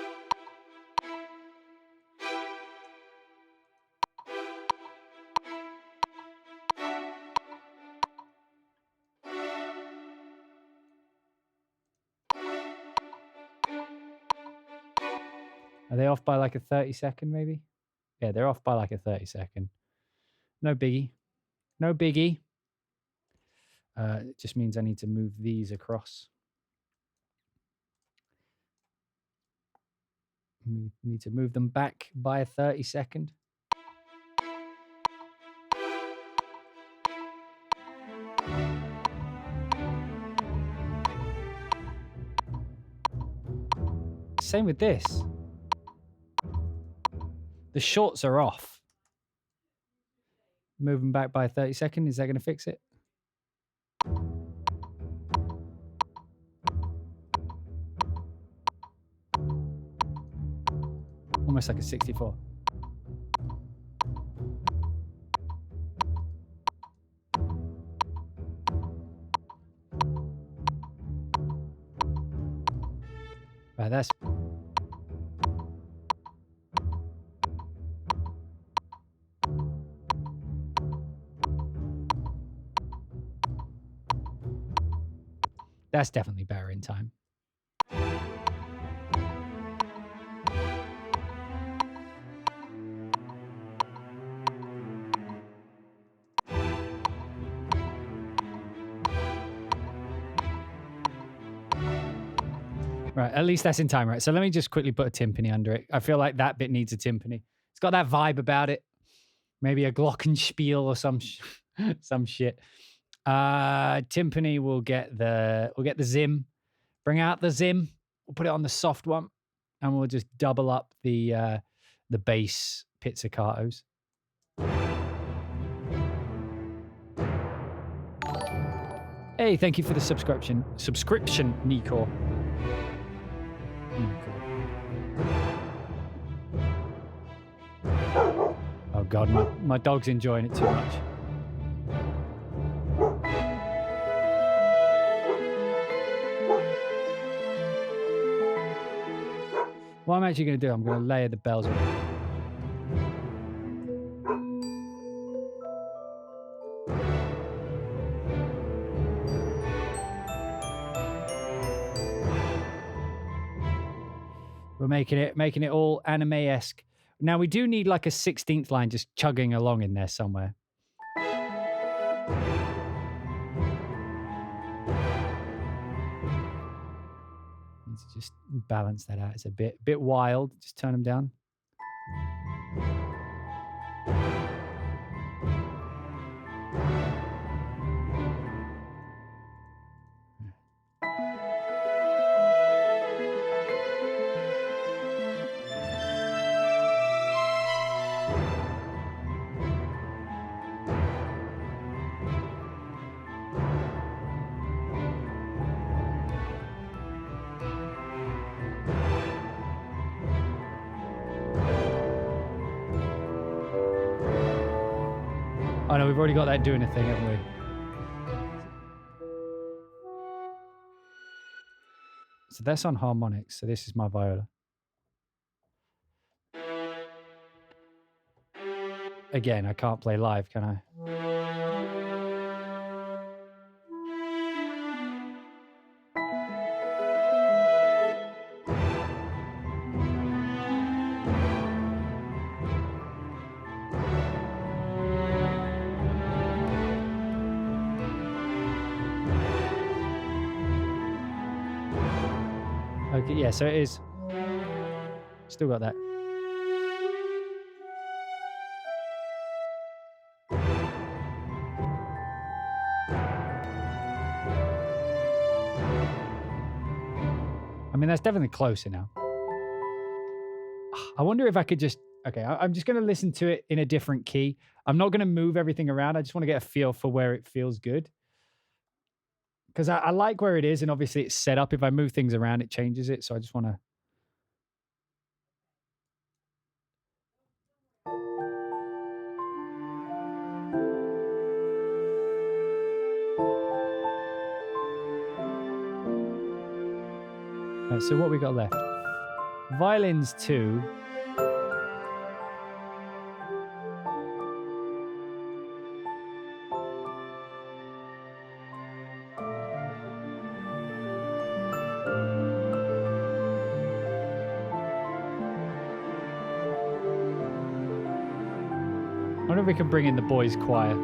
S1: Are they off by like a 30-second, maybe? Yeah, they're off by like a 30-second. No biggie. No biggie. It just means I need to move these across. Need to move them back by a 30-second. Same with this. The shorts are off. Move them back by a 30-second. Is that going to fix it? Almost like a 64. Right, that's... That's definitely better in time. Right, at least that's in time, right? So let me just quickly put a timpani under it. I feel like that bit needs a timpani. It's got that vibe about it. Maybe a glockenspiel or some shit. Timpani will get the Zim. Bring out the Zim. We'll put it on the soft one, and we'll just double up the bass pizzicatos. Hey, thank you for the subscription, Nico. Oh God, my dog's enjoying it too much. What I'm actually going to do, I'm going to layer the bells with it. We're making it all anime-esque. Now we do need like a 16th line just chugging along in there somewhere. Need to just balance that out. It's a bit wild. Just turn them down. Oh no, we've already got that doing a thing, haven't we? So that's on harmonics. So this is my viola. Again, I can't play live, can I? Okay, yeah, so it is. Still got that. I mean, that's definitely closer now. I wonder if I could just... Okay, I'm just going to listen to it in a different key. I'm not going to move everything around. I just want to get a feel for where it feels good. because I like where it is, and obviously it's set up. If I move things around, it changes it. So I just want to. Right, so what we got left? Violins 2. I wonder if we can bring in the boys' choir.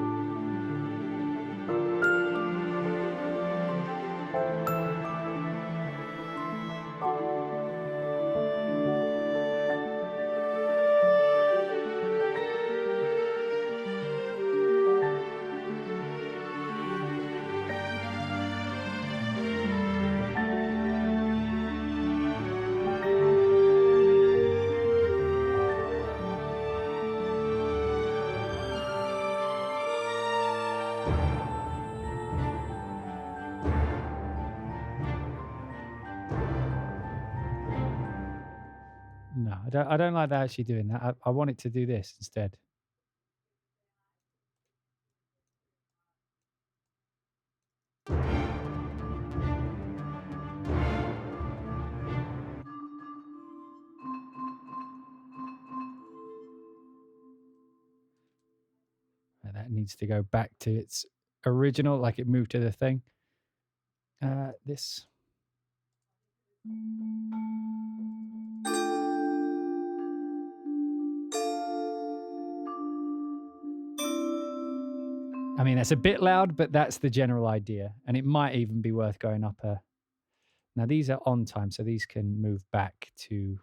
S1: No, I don't like that actually doing that. I want it to do this instead. And that needs to go back to its original, like it moved to the thing. This. I mean, that's a bit loud, but that's the general idea. And it might even be worth going up a... Now, these are on time, so these can move back to...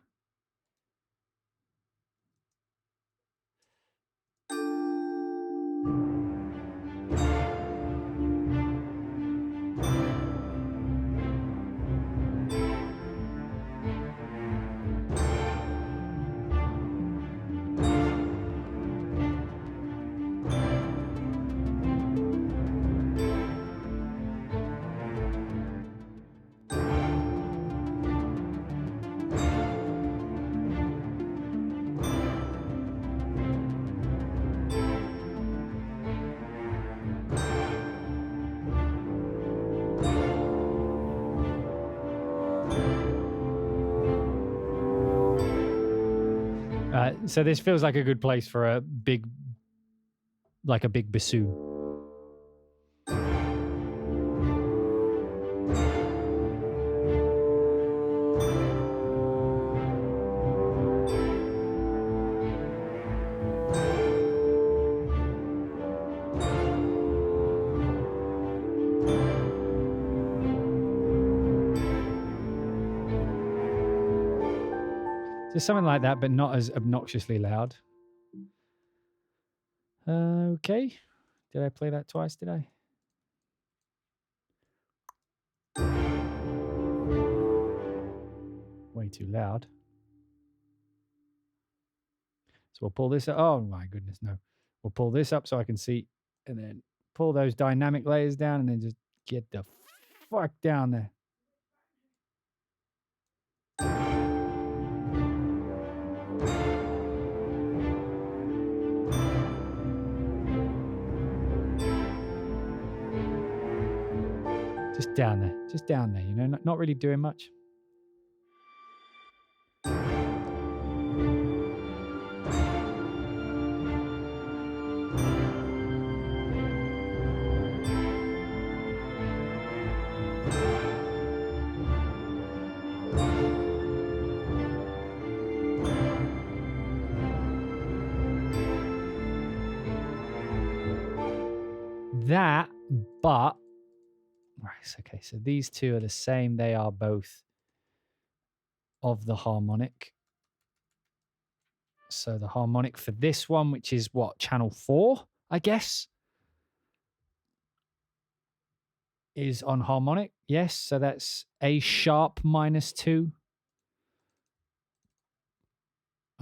S1: So this feels like a good place for a big, like a big bassoon. Just something like that, but not as obnoxiously loud. Okay. Did I play that twice? Did I? Way too loud. So we'll pull this up. Oh my goodness, no. We'll pull this up so I can see, and then pull those dynamic layers down, and then just get the fuck down there. Just down there, you know, not really doing much. That, but right, okay, so these two are the same. They are both of the harmonic. So the harmonic for this one, which is what, channel 4, I guess, is on harmonic. Yes, so that's A sharp -2.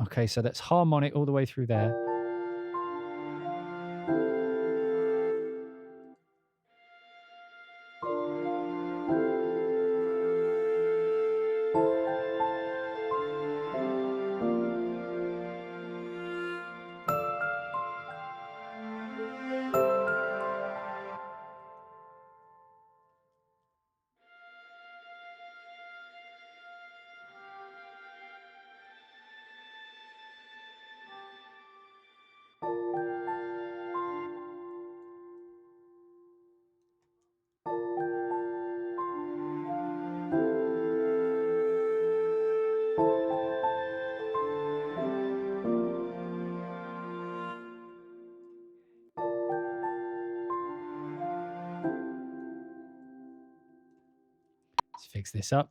S1: Okay, so that's harmonic all the way through there. fix this up.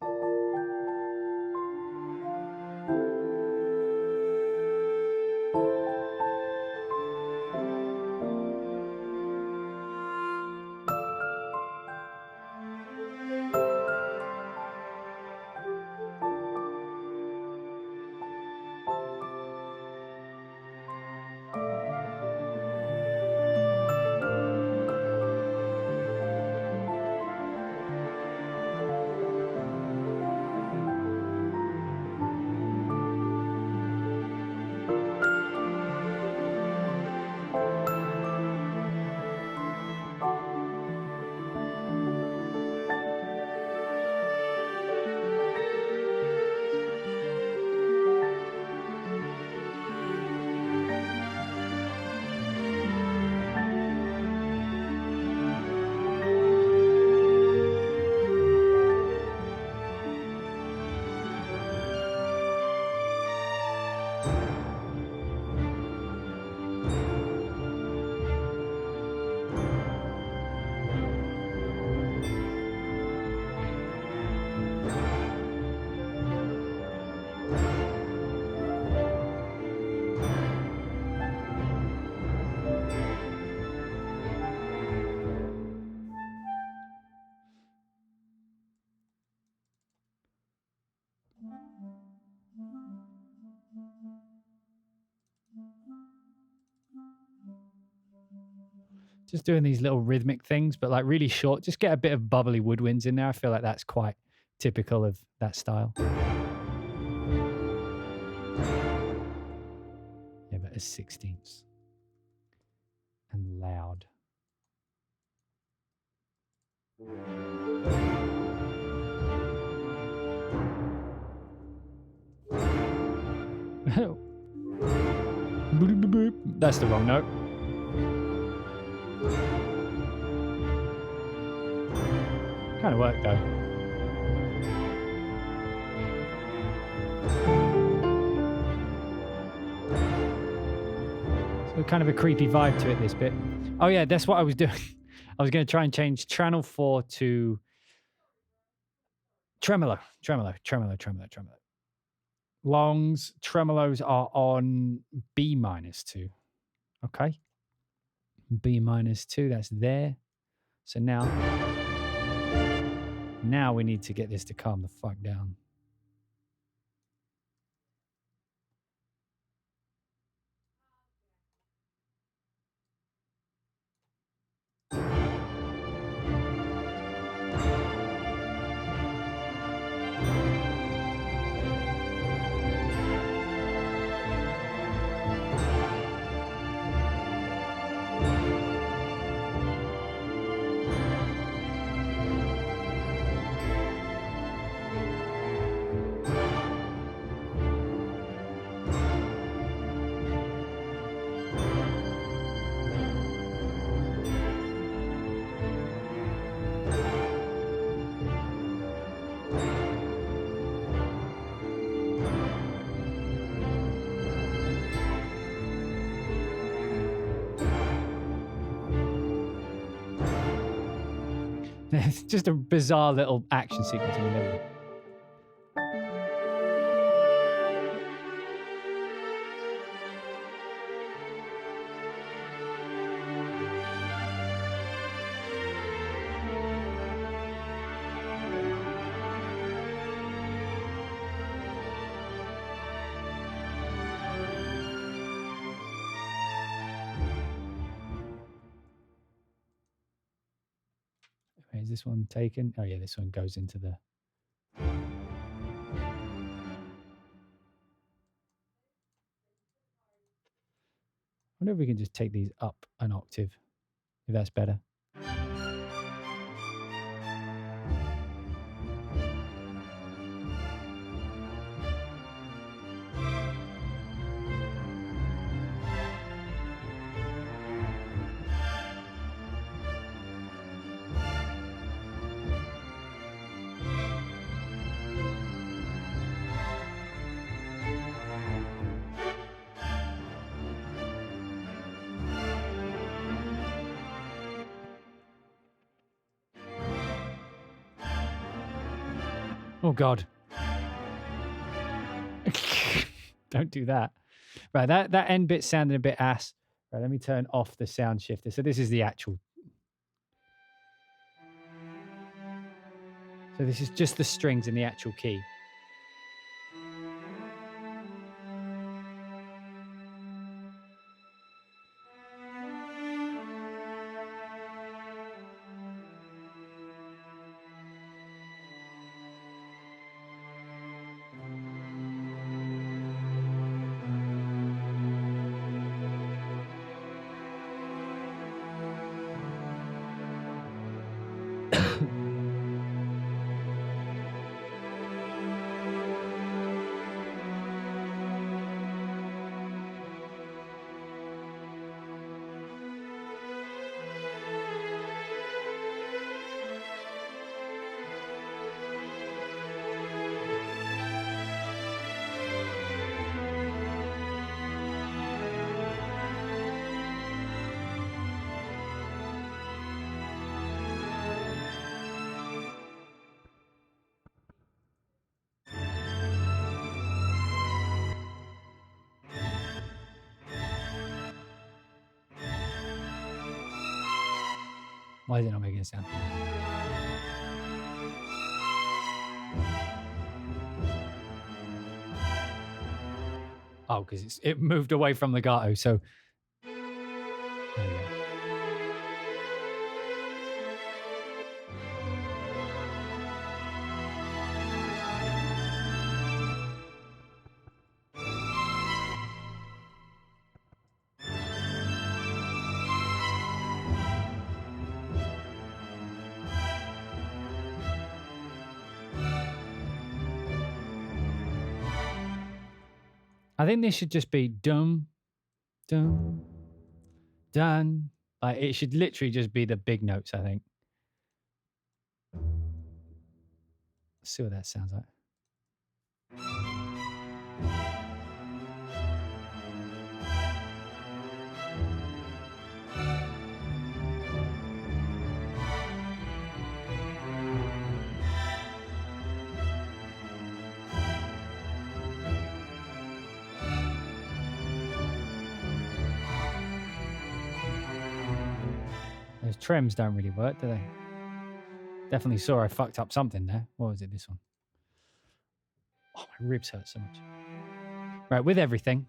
S1: Just doing these little rhythmic things, but like really short. Just get a bit of bubbly woodwinds in there. I feel like that's quite typical of that style. Yeah, but as 16ths and loud. That's the wrong note. Kind of worked though. So kind of a creepy vibe to it, this bit. Oh yeah, that's what I was doing. I was going to try and change channel 4 to tremolo. Longs, tremolos are on B-2. Okay. B-2, that's there. So now we need to get this to calm the fuck down. It's just a bizarre little action sequence in the middle. Is this one taken? Oh yeah, this one goes into the... I wonder if we can just take these up an octave, if that's better. Oh, God. Don't do that. Right, that end bit sounded a bit ass. Right, let me turn off the sound shifter. So this is the actual. So this is just the strings in the actual key. Why is it not making a sound? Oh, because it moved away from legato. So there we go. I think this should just be dum, dum, dun. Like it should literally just be the big notes, I think. Let's see what that sounds like. Those trims don't really work, do they? Definitely saw I fucked up something there. What was it, this one? Oh, my ribs hurt so much. Right, with everything.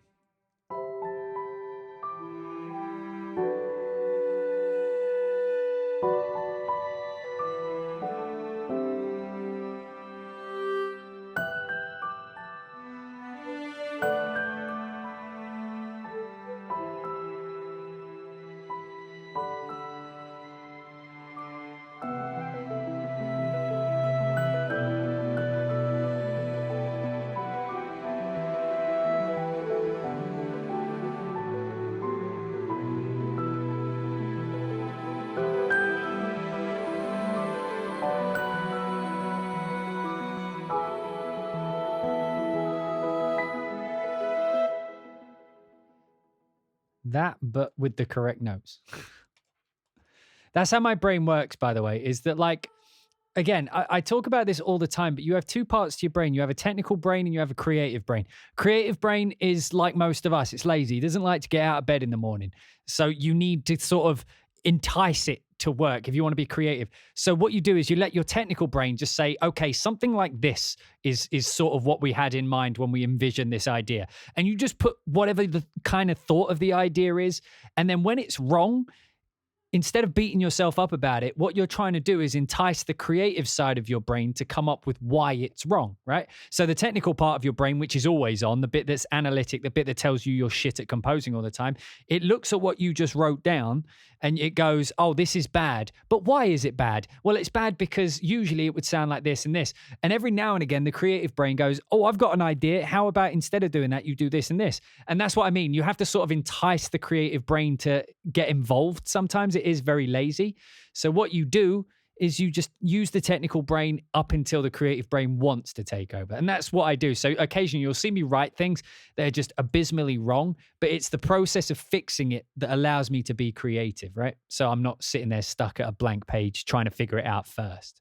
S1: That, but with the correct notes. That's how my brain works, by the way, is that like, again, I talk about this all the time, but you have two parts to your brain. You have a technical brain and you have a creative brain. Creative brain is like most of us. It's lazy. It doesn't like to get out of bed in the morning. So you need to sort of entice it to work if you want to be creative. So what you do is you let your technical brain just say, okay, something like this is sort of what we had in mind when we envisioned this idea. And you just put whatever the kind of thought of the idea is. And then when it's wrong, instead of beating yourself up about it, what you're trying to do is entice the creative side of your brain to come up with why it's wrong, right? So the technical part of your brain, which is always on, the bit that's analytic, the bit that tells you you're shit at composing all the time, it looks at what you just wrote down and it goes, oh, this is bad. But why is it bad? Well, it's bad because usually it would sound like this and this. And every now and again, the creative brain goes, oh, I've got an idea. How about instead of doing that, you do this and this? And that's what I mean. You have to sort of entice the creative brain to get involved. Sometimes it is very lazy. So what you do is you just use the technical brain up until the creative brain wants to take over. And that's what I do. So occasionally you'll see me write things that are just abysmally wrong, but it's the process of fixing it that allows me to be creative, right? So I'm not sitting there stuck at a blank page trying to figure it out first.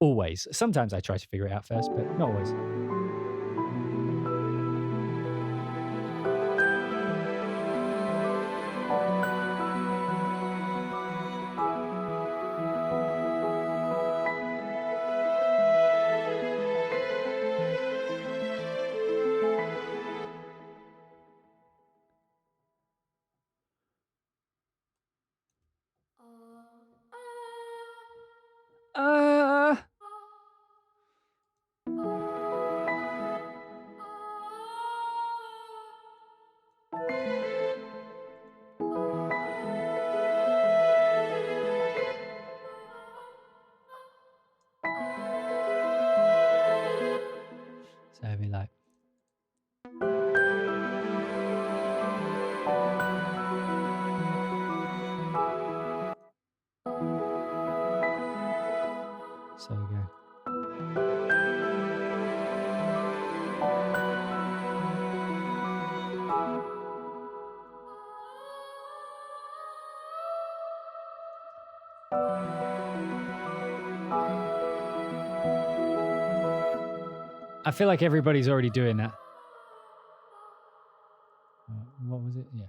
S1: always. Sometimes I try to figure it out first, but not always. So I'd be like. So you go. I feel like everybody's already doing that. What was it? Yeah.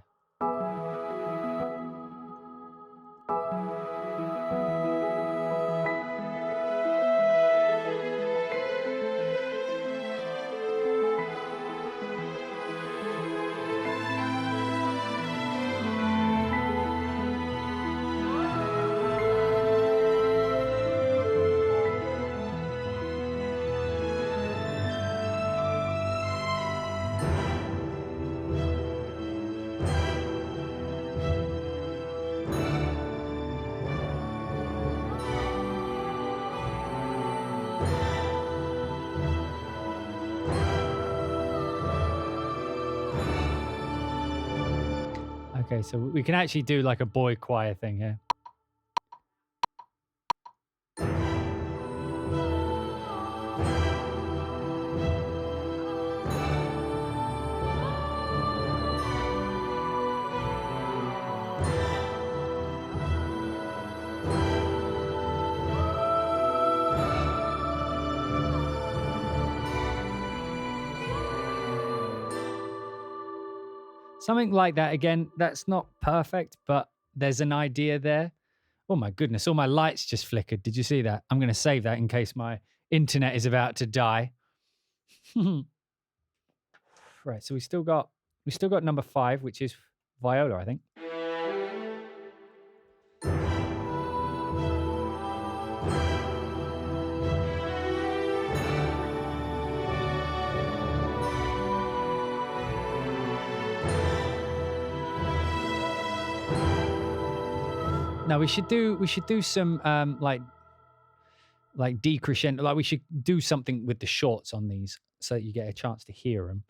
S1: Okay, so we can actually do like a boy choir thing here. Something like that. Again, that's not perfect, but there's an idea there. Oh my goodness, all my lights just flickered. Did you see that? I'm going to save that in case my internet is about to die. Right, so we still got number 5, which is viola, I think. Now we should do some like decrescendo. Like we should do something with the shorts on these so that you get a chance to hear them.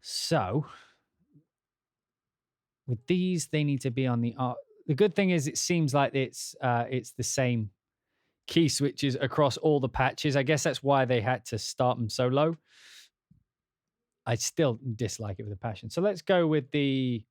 S1: So with these, they need to be on the. The good thing is, it seems like it's the same key switches across all the patches. I guess that's why they had to start them so low. I still dislike it with a passion. So let's go with the.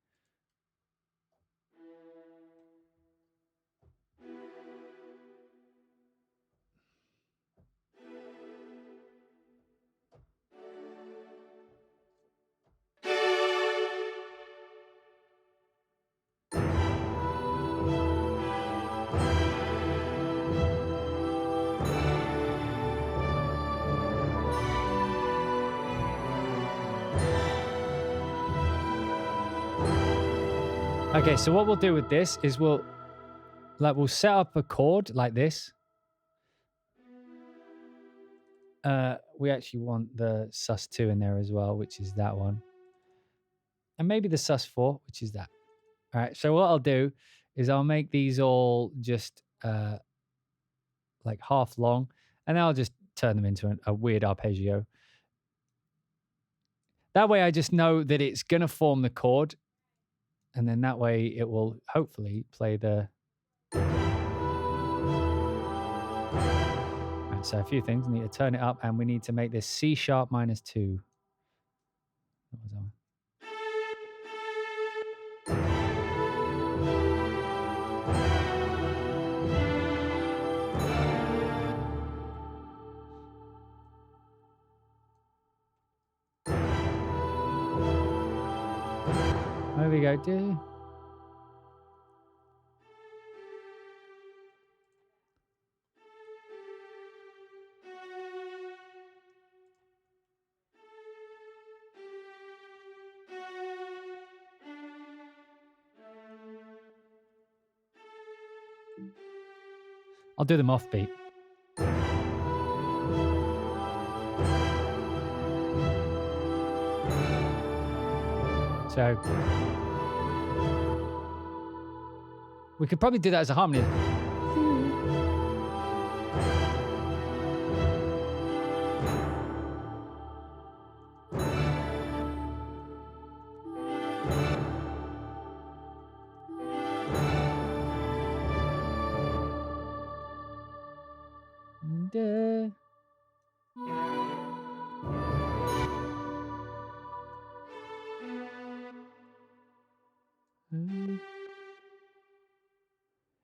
S1: Okay, so what we'll do with this is we'll set up a chord like this. We actually want the sus2 in there as well, which is that one. And maybe the sus4, which is that. All right, so what I'll do is I'll make these all just like half long, and then I'll just turn them into a weird arpeggio. That way I just know that it's going to form the chord, and then that way it will hopefully play the... Right, so a few things. We need to turn it up, and we need to make this C sharp minus 2. What was that one? There we go. Do. I'll do them offbeat. So we could probably do that as a harmony.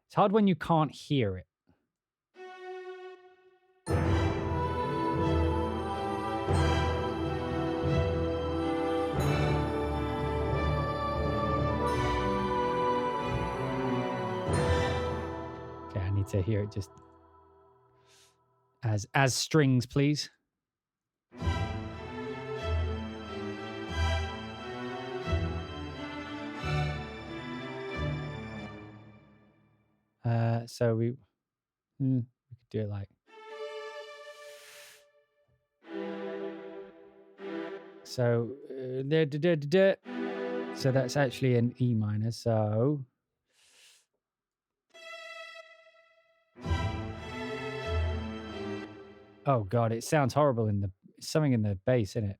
S1: It's hard when you can't hear it. Okay, I need to hear it just as strings, please. So we could do it like so. So that's actually an E minor. So oh god, it sounds horrible in the something in the bass, isn't it?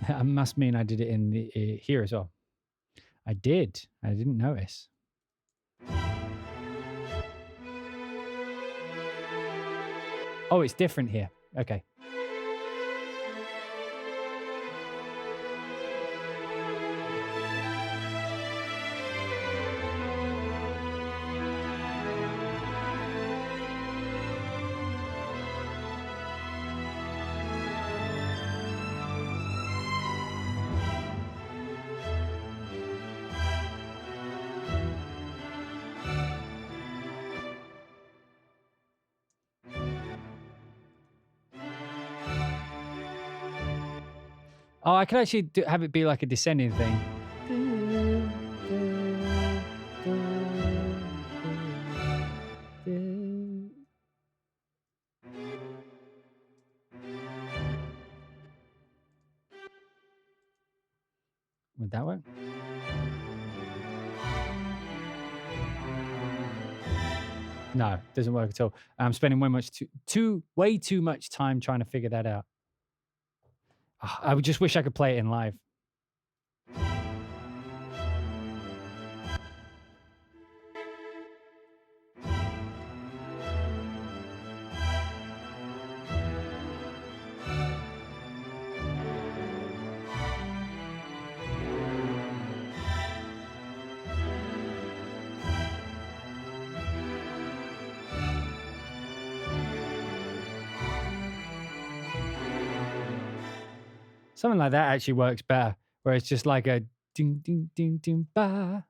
S1: That must mean I did it in the here as well. I did. I didn't notice. Oh, it's different here. Okay. Oh, I could actually have it be like a descending thing. Would that work? No, doesn't work at all. I'm spending way too much time trying to figure that out. Oh, I would just wish I could play it in live. Something like that actually works better, where it's just like a ding, ding, ding, ding, ba.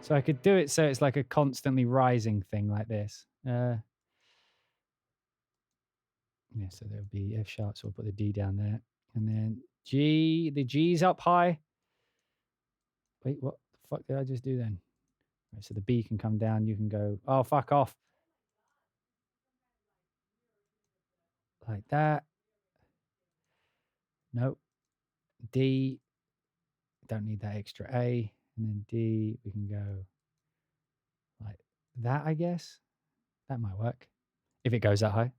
S1: So I could do it so it's like a constantly rising thing like this. Yeah, so there would be F sharp, so we'll put the D down there. And then G, the G's up high. Wait, what the fuck did I just do then? Right, so the B can come down, you can go, oh, fuck off. Like that. Nope. D, don't need that extra A. And then D, we can go Like that, I guess. That might work. If it goes that high.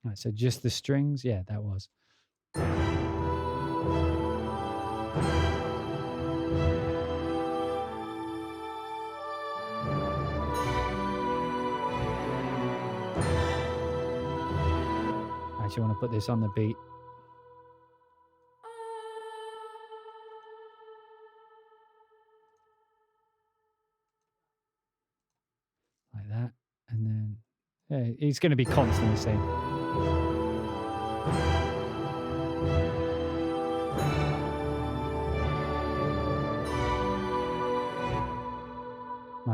S1: All right, so just the strings. Yeah, that was. I actually want to put this on the beat. Like that. And then yeah, it's going to be constantly the same.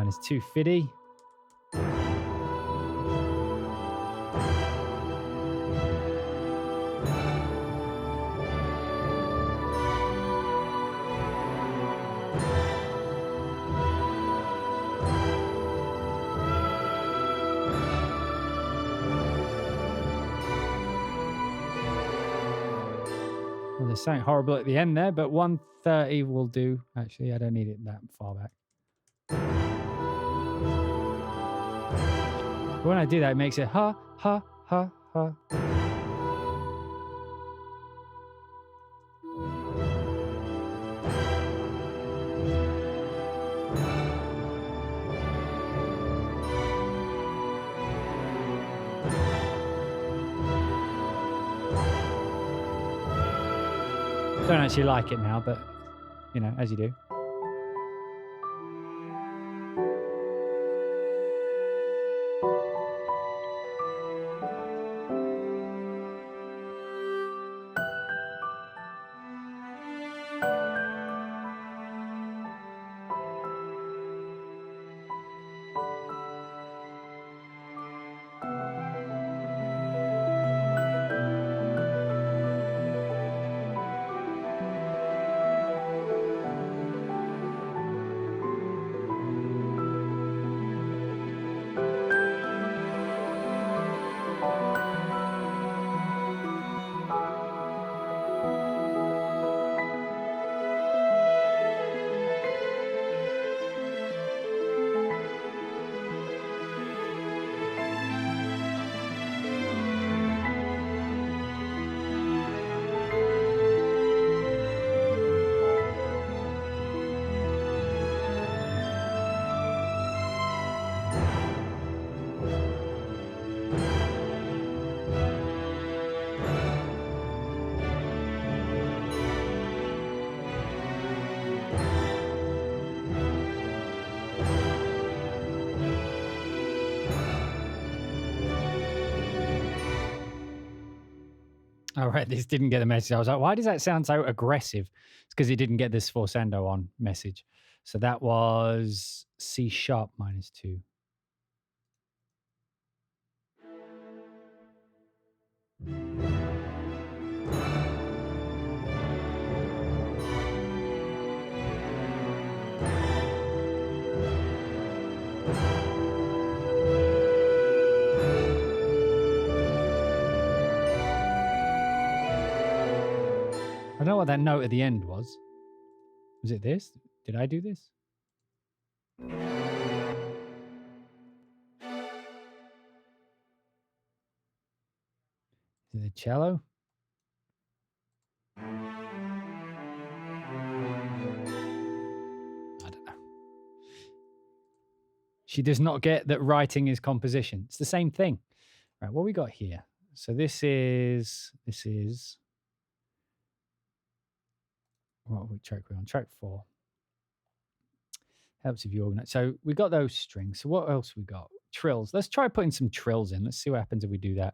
S1: -250. Well, there's something horrible at the end there, but 130 will do. Actually, I don't need it that far back. But when I do that, it makes it ha, ha, ha, ha. Don't actually like it now, but, you know, as you do. All right, this didn't get the message. I was like, why does that sound so aggressive? It's because it didn't get this sforzando on message. So that was C sharp -2. I don't know what that note at the end was. Was it this? Did I do this? Is it the cello? I don't know. She does not get that writing is composition. It's the same thing. Right, what we got here? So this is what track we're on? Track 4. Helps if you organize. So we got those strings. So what else we got? Trills. Let's try putting some trills in. Let's see what happens if we do that.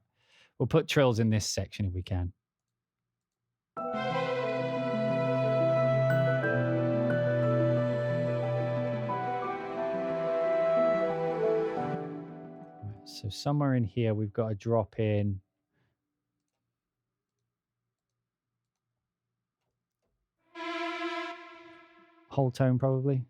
S1: We'll put trills in this section if we can. Right, so somewhere in here, we've got to drop in whole tone probably.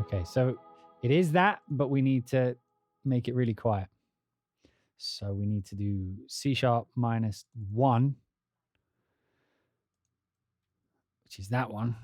S1: Okay, so it is that, but we need to make it really quiet. So we need to do C sharp minus 1, which is that one.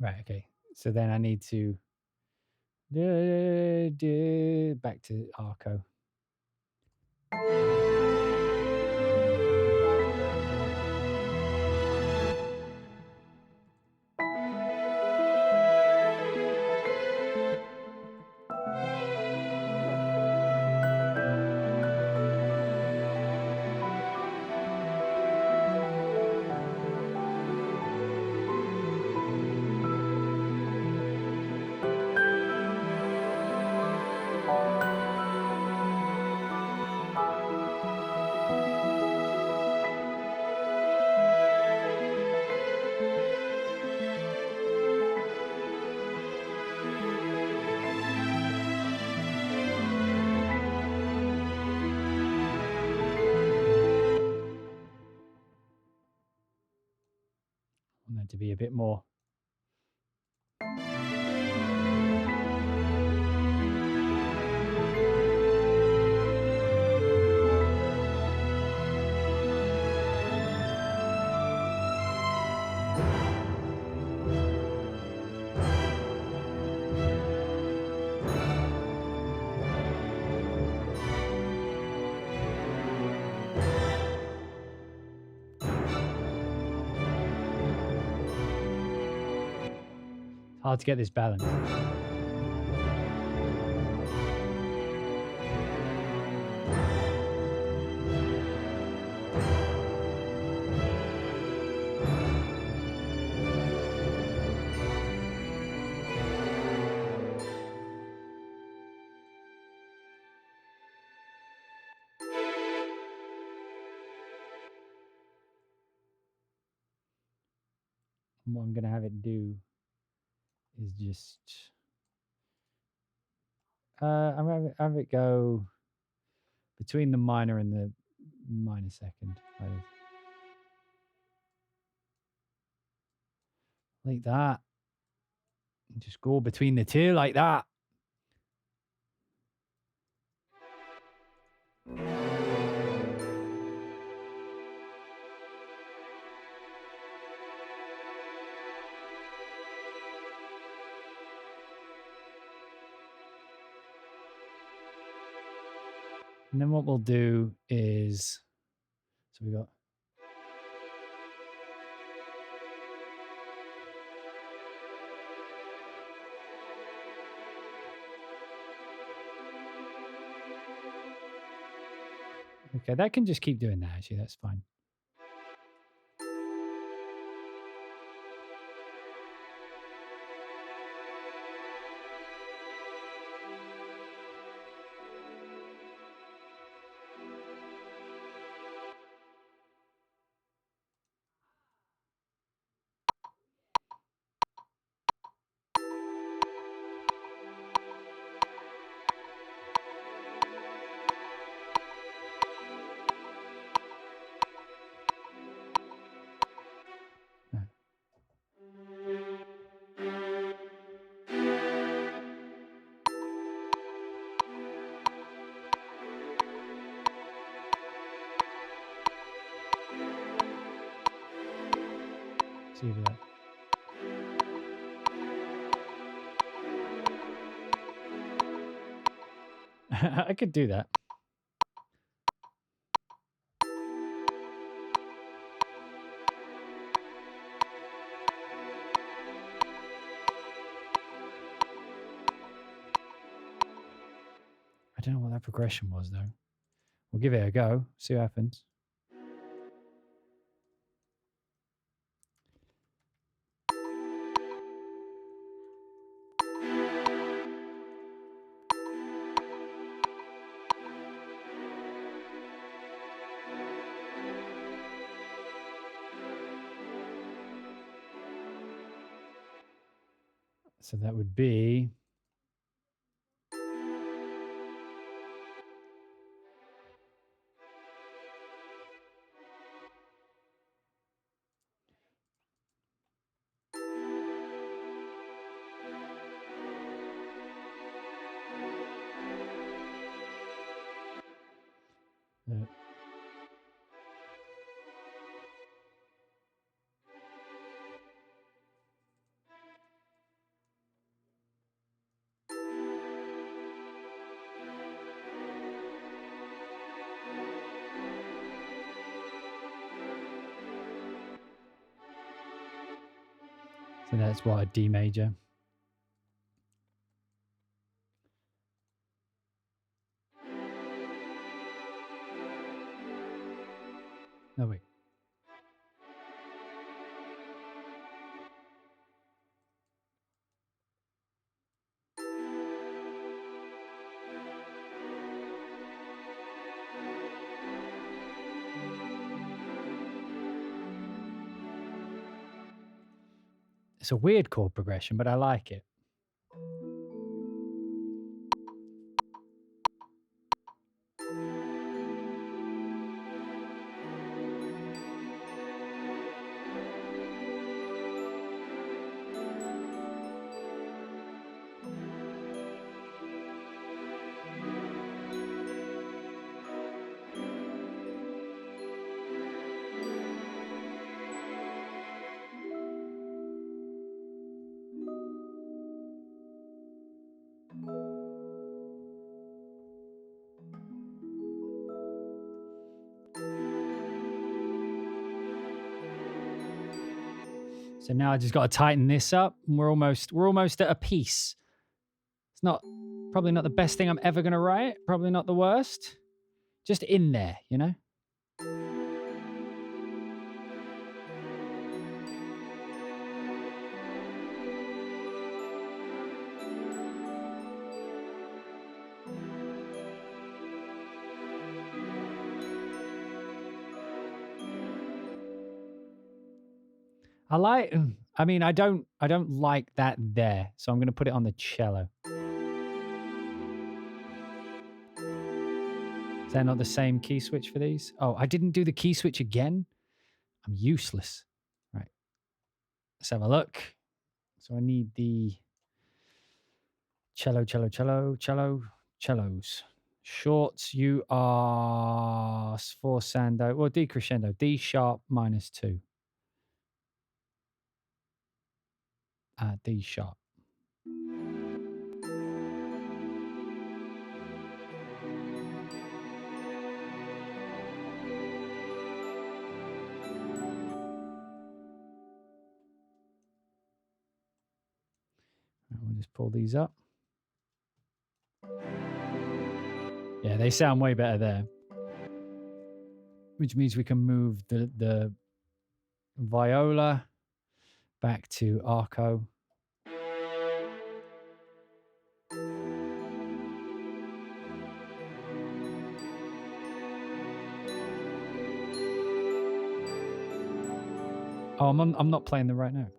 S1: Right, okay. So then I need to back to Arco. I want that to be a bit more. Hard to get this balance. And what I'm going to have it do is just I'm going to have it go between the minor and the minor second. Like that. Just go between the two like that. And then what we'll do is, so we got. Okay, that can just keep doing that, actually. That's fine. See that. I could do that. I don't know what that progression was, though. We'll give it a go, see what happens. So that would be... So that's what, a D major. No, wait. It's a weird chord progression, but I like it. So now I just got to tighten this up, and we're almost at a piece. It's probably not the best thing I'm ever going to write. Probably not the worst. Just in there, you know? I don't like that there, so I'm going to put it on the cello. Is that not the same key switch for these? Oh, I didn't do the key switch again? I'm useless. Right. Let's have a look. So I need the Cello, cello, cello, cello, cellos. Shorts, you are sforzando. Well, decrescendo. D sharp -2. D sharp. We'll just pull these up. Yeah, they sound way better there. Which means we can move the viola back to arco. Oh, I'm not playing the right note.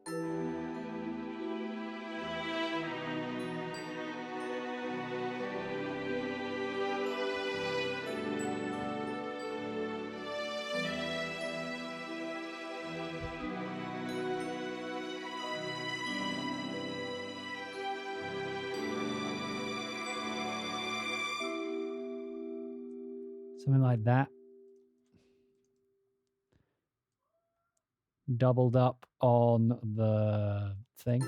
S1: Something like that. Doubled up on the thing.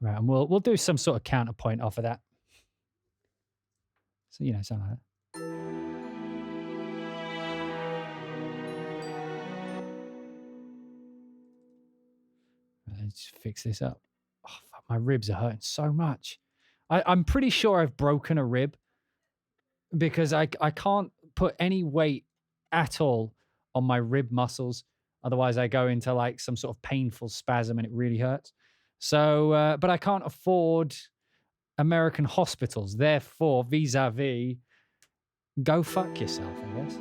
S1: Right, and we'll do some sort of counterpoint off of that. So, you know, something like that. Let's fix this up. Oh, fuck, my ribs are hurting so much. I'm pretty sure I've broken a rib because I can't put any weight at all on my rib muscles. Otherwise, I go into like some sort of painful spasm and it really hurts. So, but I can't afford American hospitals. Therefore, vis-a-vis, go fuck yourself, I guess.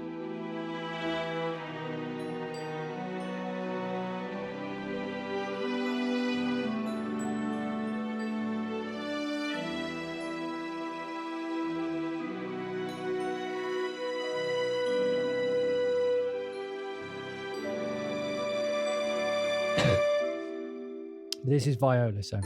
S1: This is viola, so.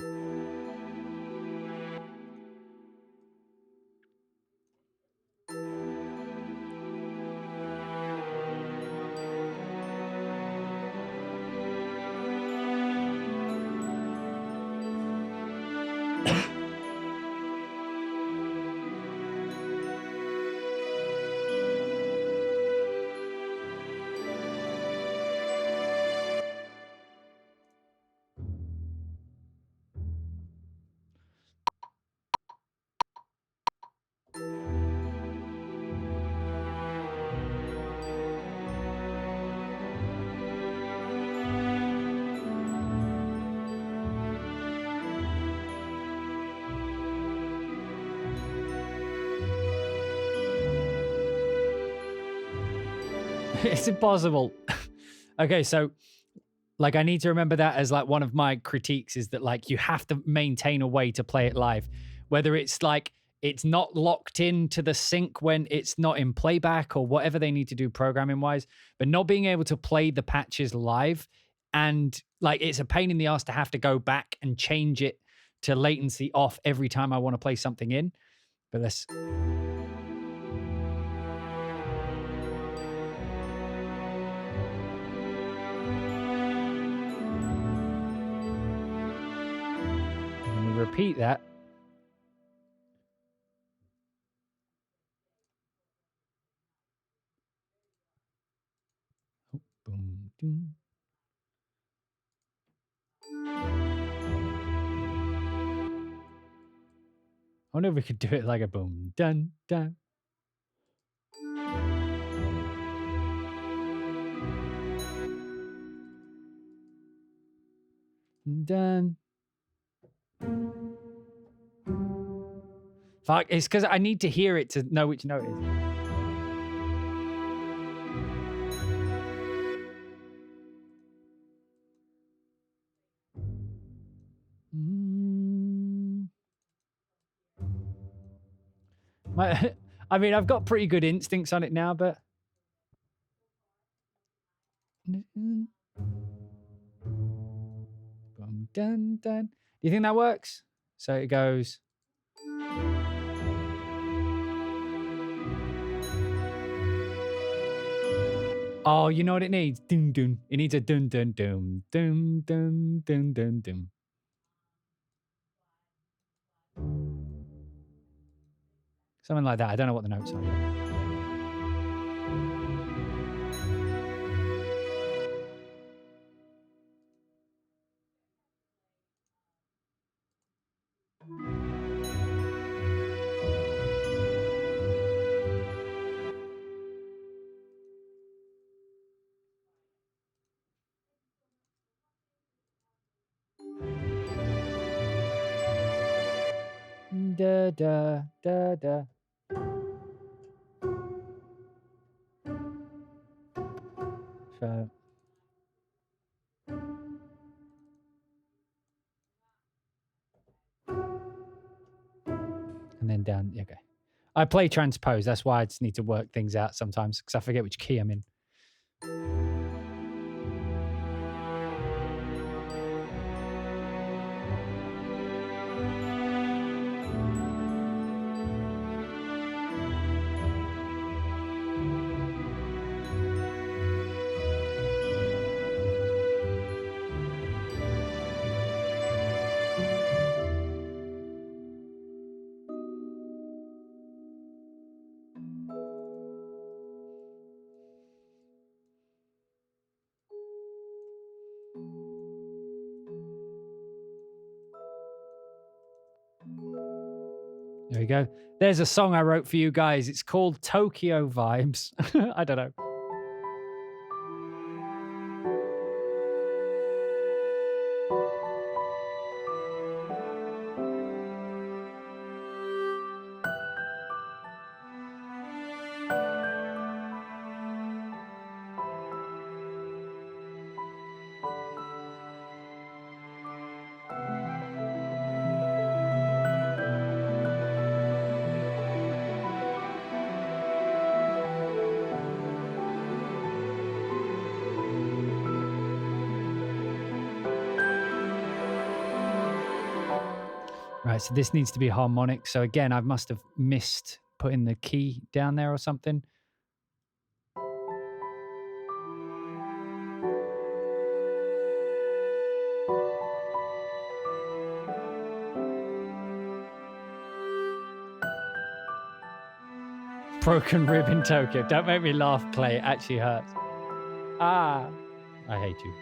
S1: It's impossible. Okay, so like I need to remember that as like one of my critiques is that like you have to maintain a way to play it live, whether it's like it's not locked into the sync when it's not in playback or whatever they need to do programming wise, but not being able to play the patches live. And like it's a pain in the ass to have to go back and change it to latency off every time I want to play something in. But let's... repeat that. Oh, boom, doom. I wonder if we could do it like a boom, dun, dun. Dun. Fuck, it's because I need to hear it to know which note it is. I mean, I've got pretty good instincts on it now, but... Dun, dun. Do you think that works? So it goes... Oh, you know what it needs? Dun, dun. It needs a dun, dun, dun, dun, dun, dun, dun, dun. Something like that. I don't know what the notes are yet. Da, da, da, da. So... And then down, okay. I play transpose. That's why I just need to work things out sometimes because I forget which key I'm in. There we go. There's a song I wrote for you guys. It's called Tokyo Vibes. I don't know. Right, so this needs to be harmonic. So again, I must have missed putting the key down there or something. Broken rib in Tokyo. Don't make me laugh, Clay. It actually hurts. Ah, I hate you.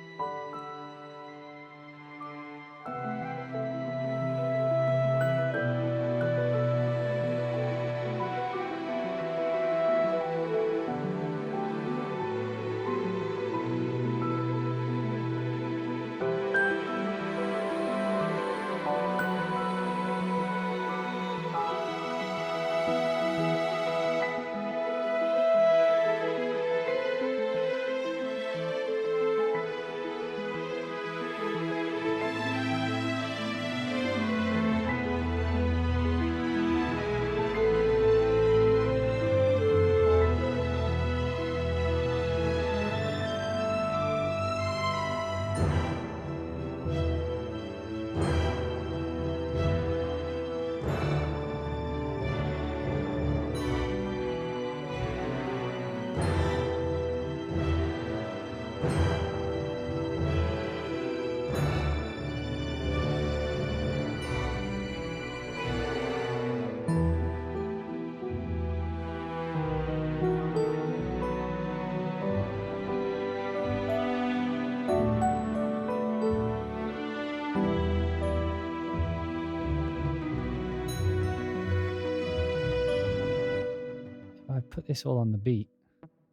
S1: I put this all on the beat,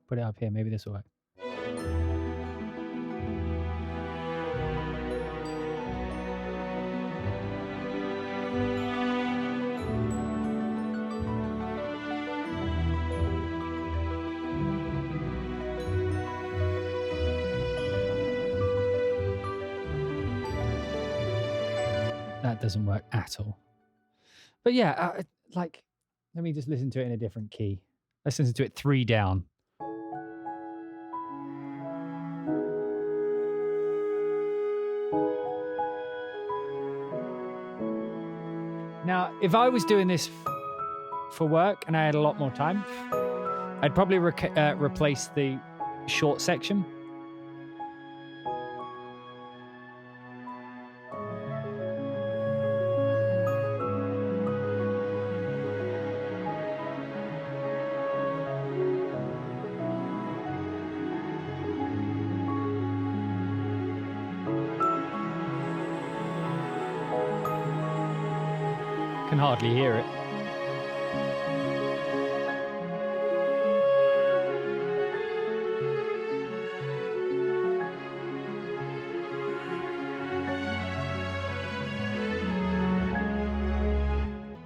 S1: put it up here, maybe this will work. That doesn't work at all. But yeah, like Let me just listen to it in a different key. Let's listen to it 3 down. Now, if I was doing this for work and I had a lot more time, I'd probably replace the short section. Can hardly hear it.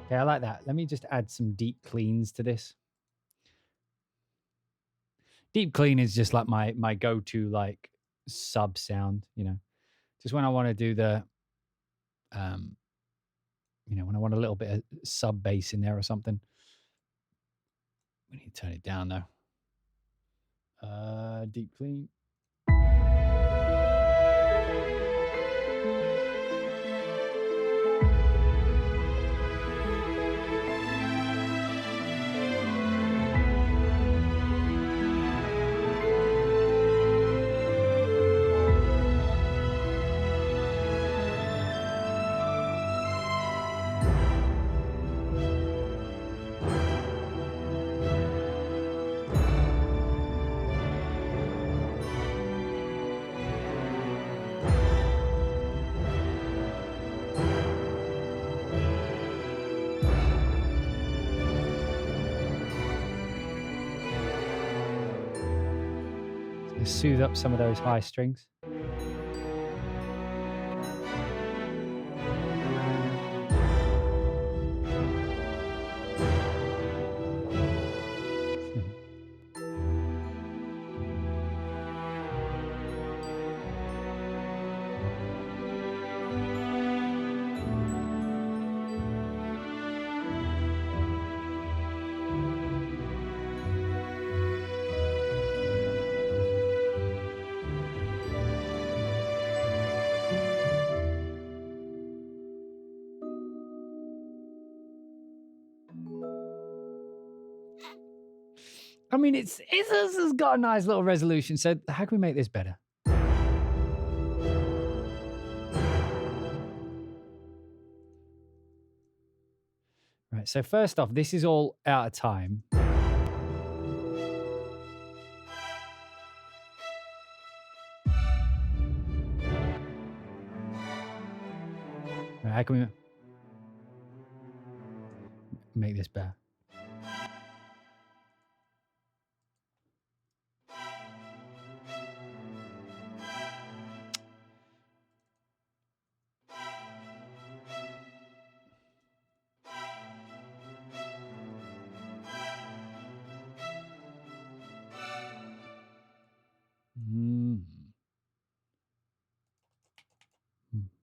S1: Okay, I like that. Let me just add some deep cleans to this. Deep clean is just like my go-to like sub sound, you know. Just when I want to do the you know, when I want a little bit of sub bass in there or something. We need to turn it down though. Deep clean. Soothe up some of those high strings. I mean, it's got a nice little resolution. So how can we make this better? Right. So first off, this is all out of time. Right, how can we make this better?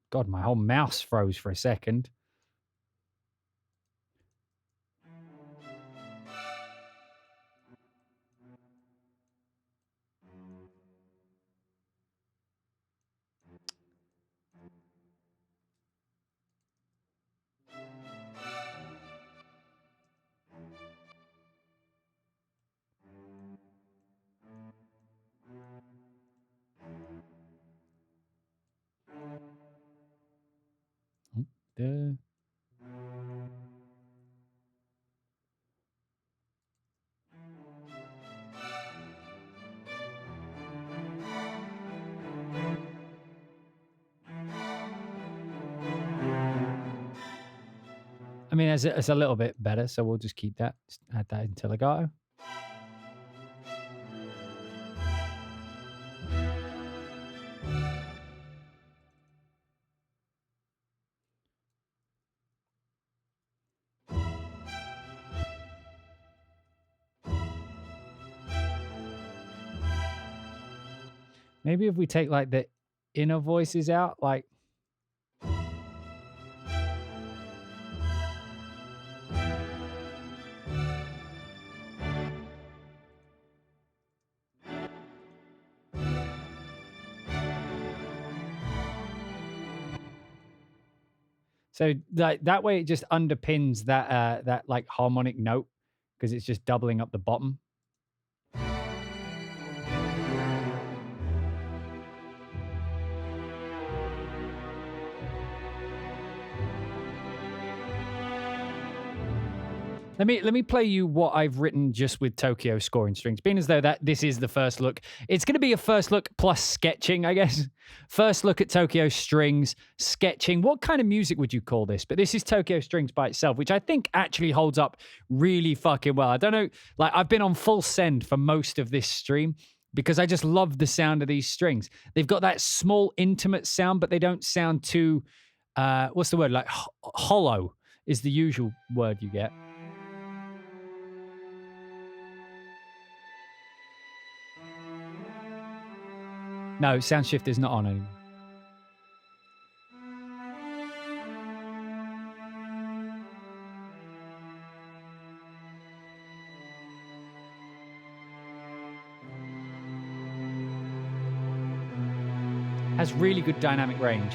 S1: God, my whole mouse froze for a second. There. I mean, it's a little bit better, so we'll just keep that. Just add that into legato. Maybe if we take like the inner voices out, like. So that way it just underpins that that like harmonic note because it's just doubling up the bottom. Let me play you what I've written just with Tokyo scoring strings, being as though that this is the first look. It's going to be a first look plus sketching, I guess. First look at Tokyo strings, sketching. What kind of music would you call this? But this is Tokyo strings by itself, which I think actually holds up really fucking well. I don't know, like I've been on full send for most of this stream because I just love the sound of these strings. They've got that small, intimate sound, but they don't sound too, what's the word? Like hollow is the usual word you get. No, sound shift is not on anymore. Has really good dynamic range.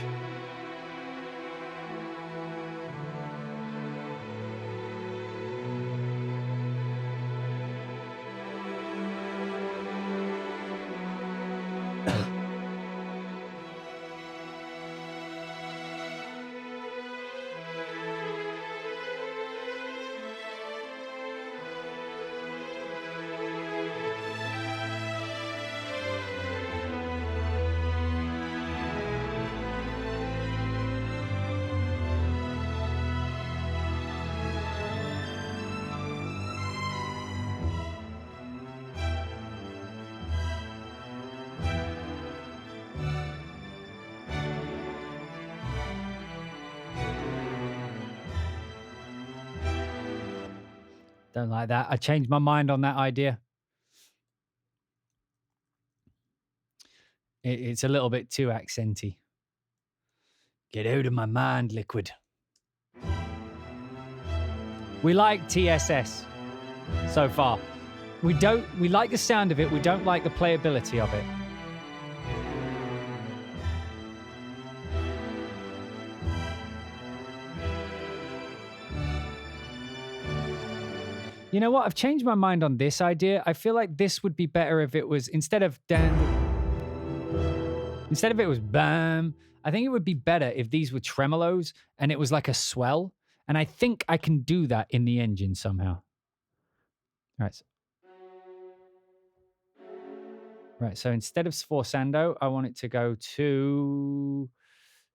S1: Don't like that. I changed my mind on that idea. It's a little bit too accenty. Get out of my mind, Liquid. We like TSS so far. We like the sound of it. We don't like the playability of it. You know what? I've changed my mind on this idea. I feel like this would be better if it was instead of it was bam. I think it would be better if these were tremolos and it was like a swell. And I think I can do that in the engine somehow. Right. Right. So instead of sforzando, I want it to go to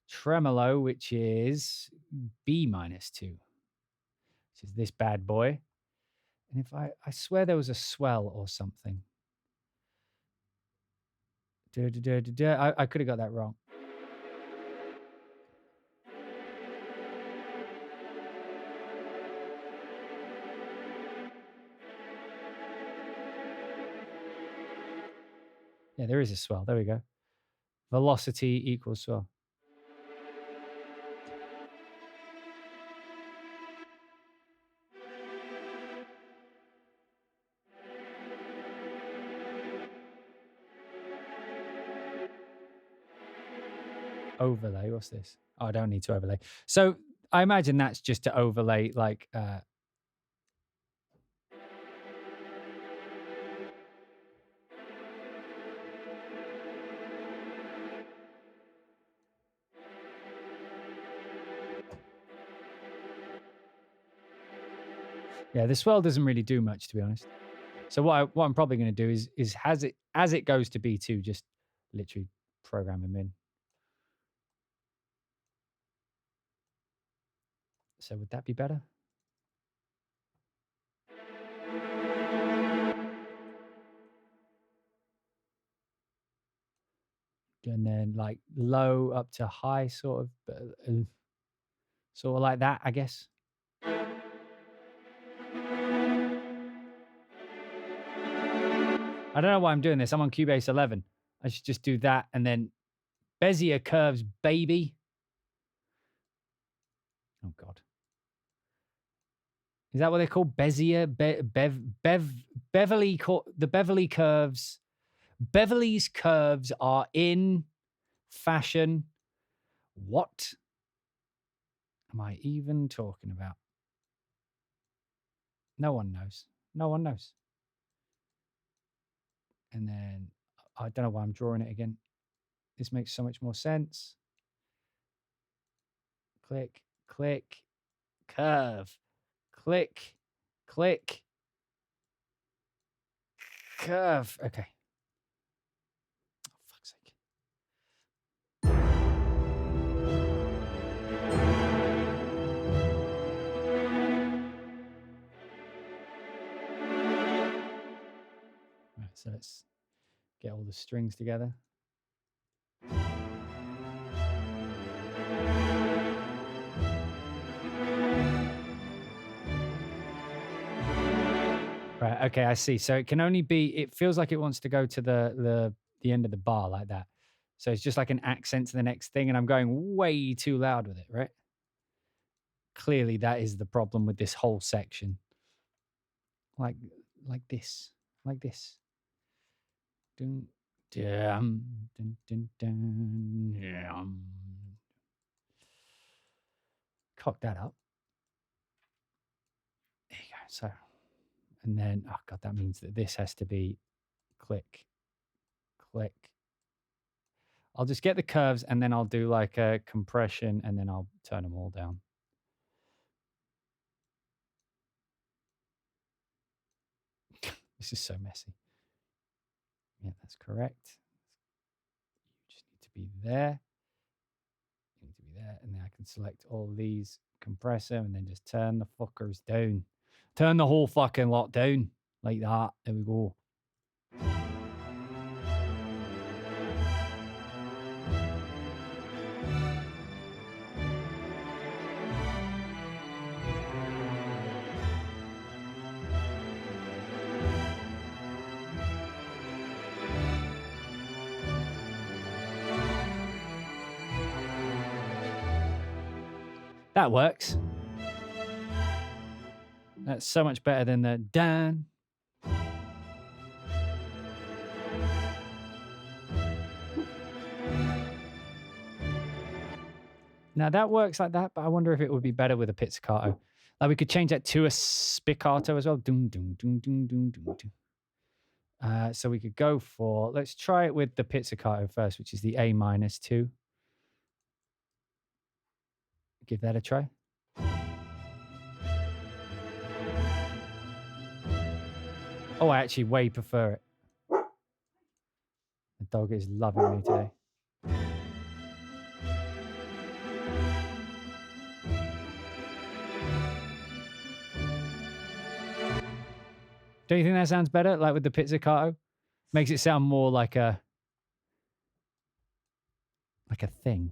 S1: tremolo, which is B-2, which is this bad boy. And if I swear there was a swell or something. I could have got that wrong. Yeah, there is a swell. There we go. Velocity equals swell. Overlay. What's this? Oh, I don't need to overlay. So I imagine that's just to overlay like yeah, the swell doesn't really do much, to be honest. So what I'm probably going to do is as it goes to B2, just literally program them in. So would that be better? And then like low up to high, sort of like that, I guess. I don't know why I'm doing this. I'm on Cubase 11. I should just do that and then Bezier curves, baby. Oh God. Is that what they're called? Bezier, Beverly, the Beverly curves. Beverly's curves are in fashion. What? am I even talking about? No one knows. No one knows. And then I don't know why I'm drawing it again. This makes so much more sense. Click, click, curve, click, click, curve. Okay. Oh, fuck's sake. Right, so let's get all the strings together. Right, okay, I see. So it can only be, it feels like it wants to go to the end of the bar like that. So it's just like an accent to the next thing, and I'm going way too loud with it, right? Clearly that is the problem with this whole section. Like this. Like this. Dun, dun, dun, dun, dun. Cock that up. There you go. So, and then, oh God, that means that this has to be click, click. I'll just get the curves and then I'll do like a compression and then I'll turn them all down. This is so messy. Yeah, that's correct. You just need to be there. You need to be there. And then I can select all these, compress them, and then just turn the fuckers down. Turn the whole fucking lot down. Like that. There we go. That works. That's so much better than the dan. Now that works like that, but I wonder if it would be better with a pizzicato. Like we could change that to a spiccato as well. Doom, doom, doom, doom, doom, doom, doom. So we could go for, let's try it with the pizzicato first, which is the A-2. Give that a try. Oh, I actually way prefer it. The dog is loving me today. Don't you think that sounds better? Like with the pizzicato? Makes it sound more like a thing.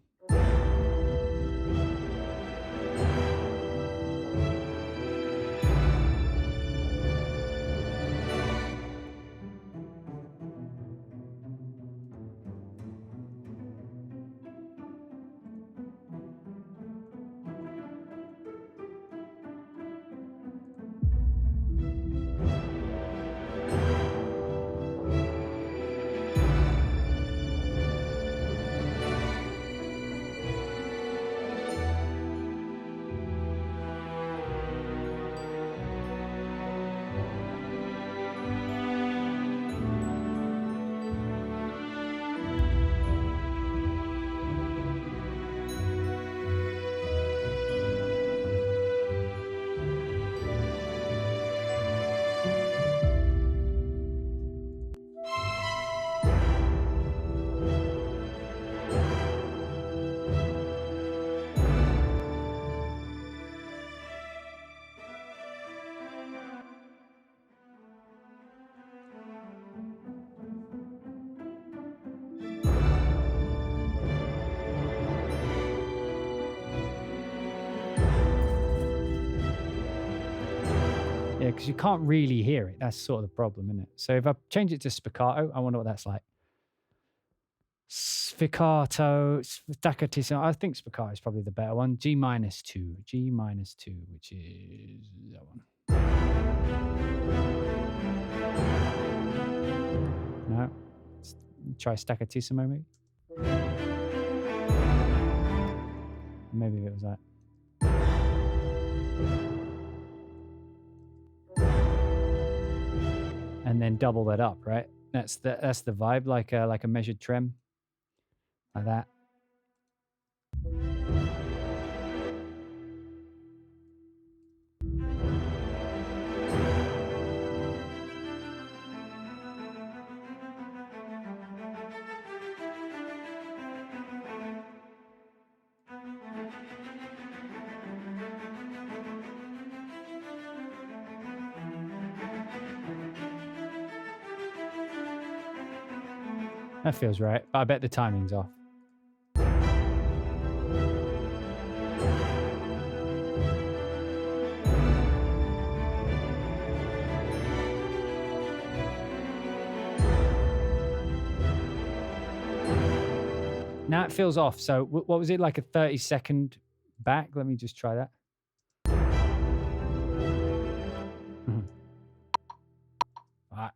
S1: Yeah, because you can't really hear it. That's sort of the problem, isn't it? So if I change it to spiccato, I wonder what that's like. Spiccato, staccatissimo. I think spiccato is probably the better one. G-2. G-2, which is that one. No. Let's try staccatissimo, maybe. Maybe it was that. then double that up, right? That's the vibe, like a measured trem, like that. That feels right, but I bet the timing's off. Now it feels off. So what was it, like a 30-second back? Let me just try that. All right.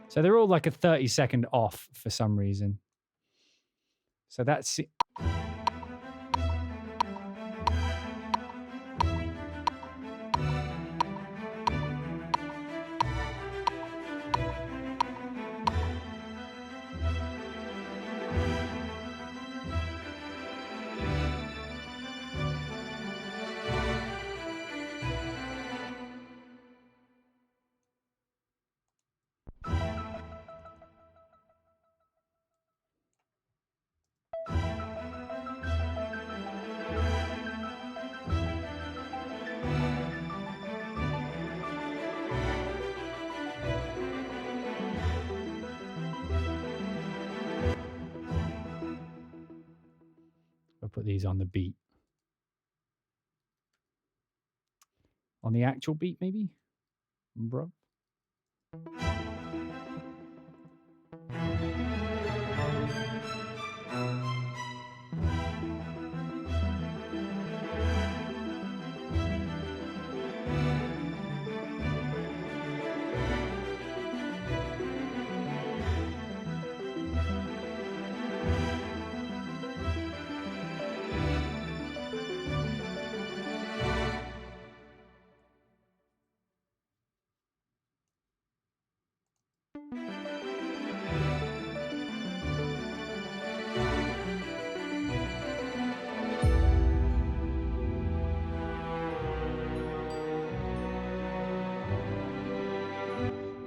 S1: So they're all like a 30-second off for some reason. So that's it. I'll put these on the beat. On the actual beat, maybe? Bro.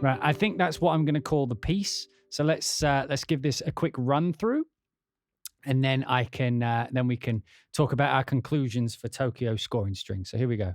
S1: Right, I think that's what I'm going to call the piece. So let's give this a quick run through, and then then we can talk about our conclusions for Tokyo scoring string. So here we go.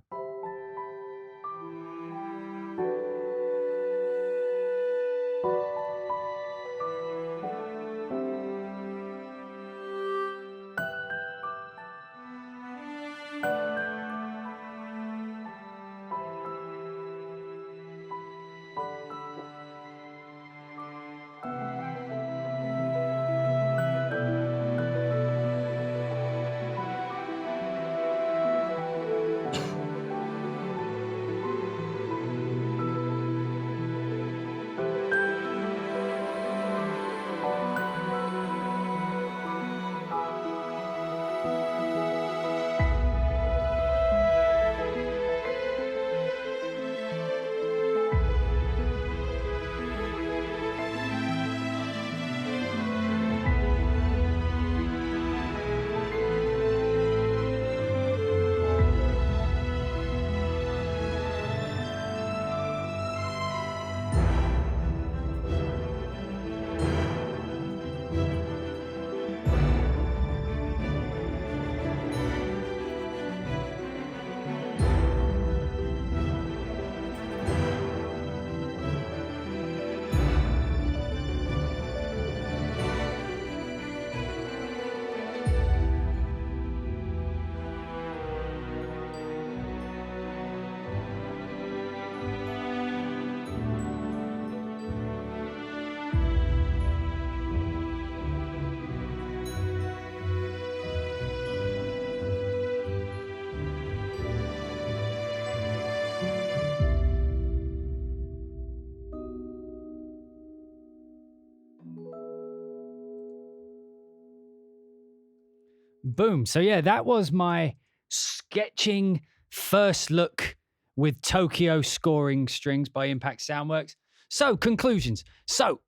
S1: Boom. So yeah, that was my sketching first look with Tokyo scoring strings by Impact Soundworks. So conclusions. So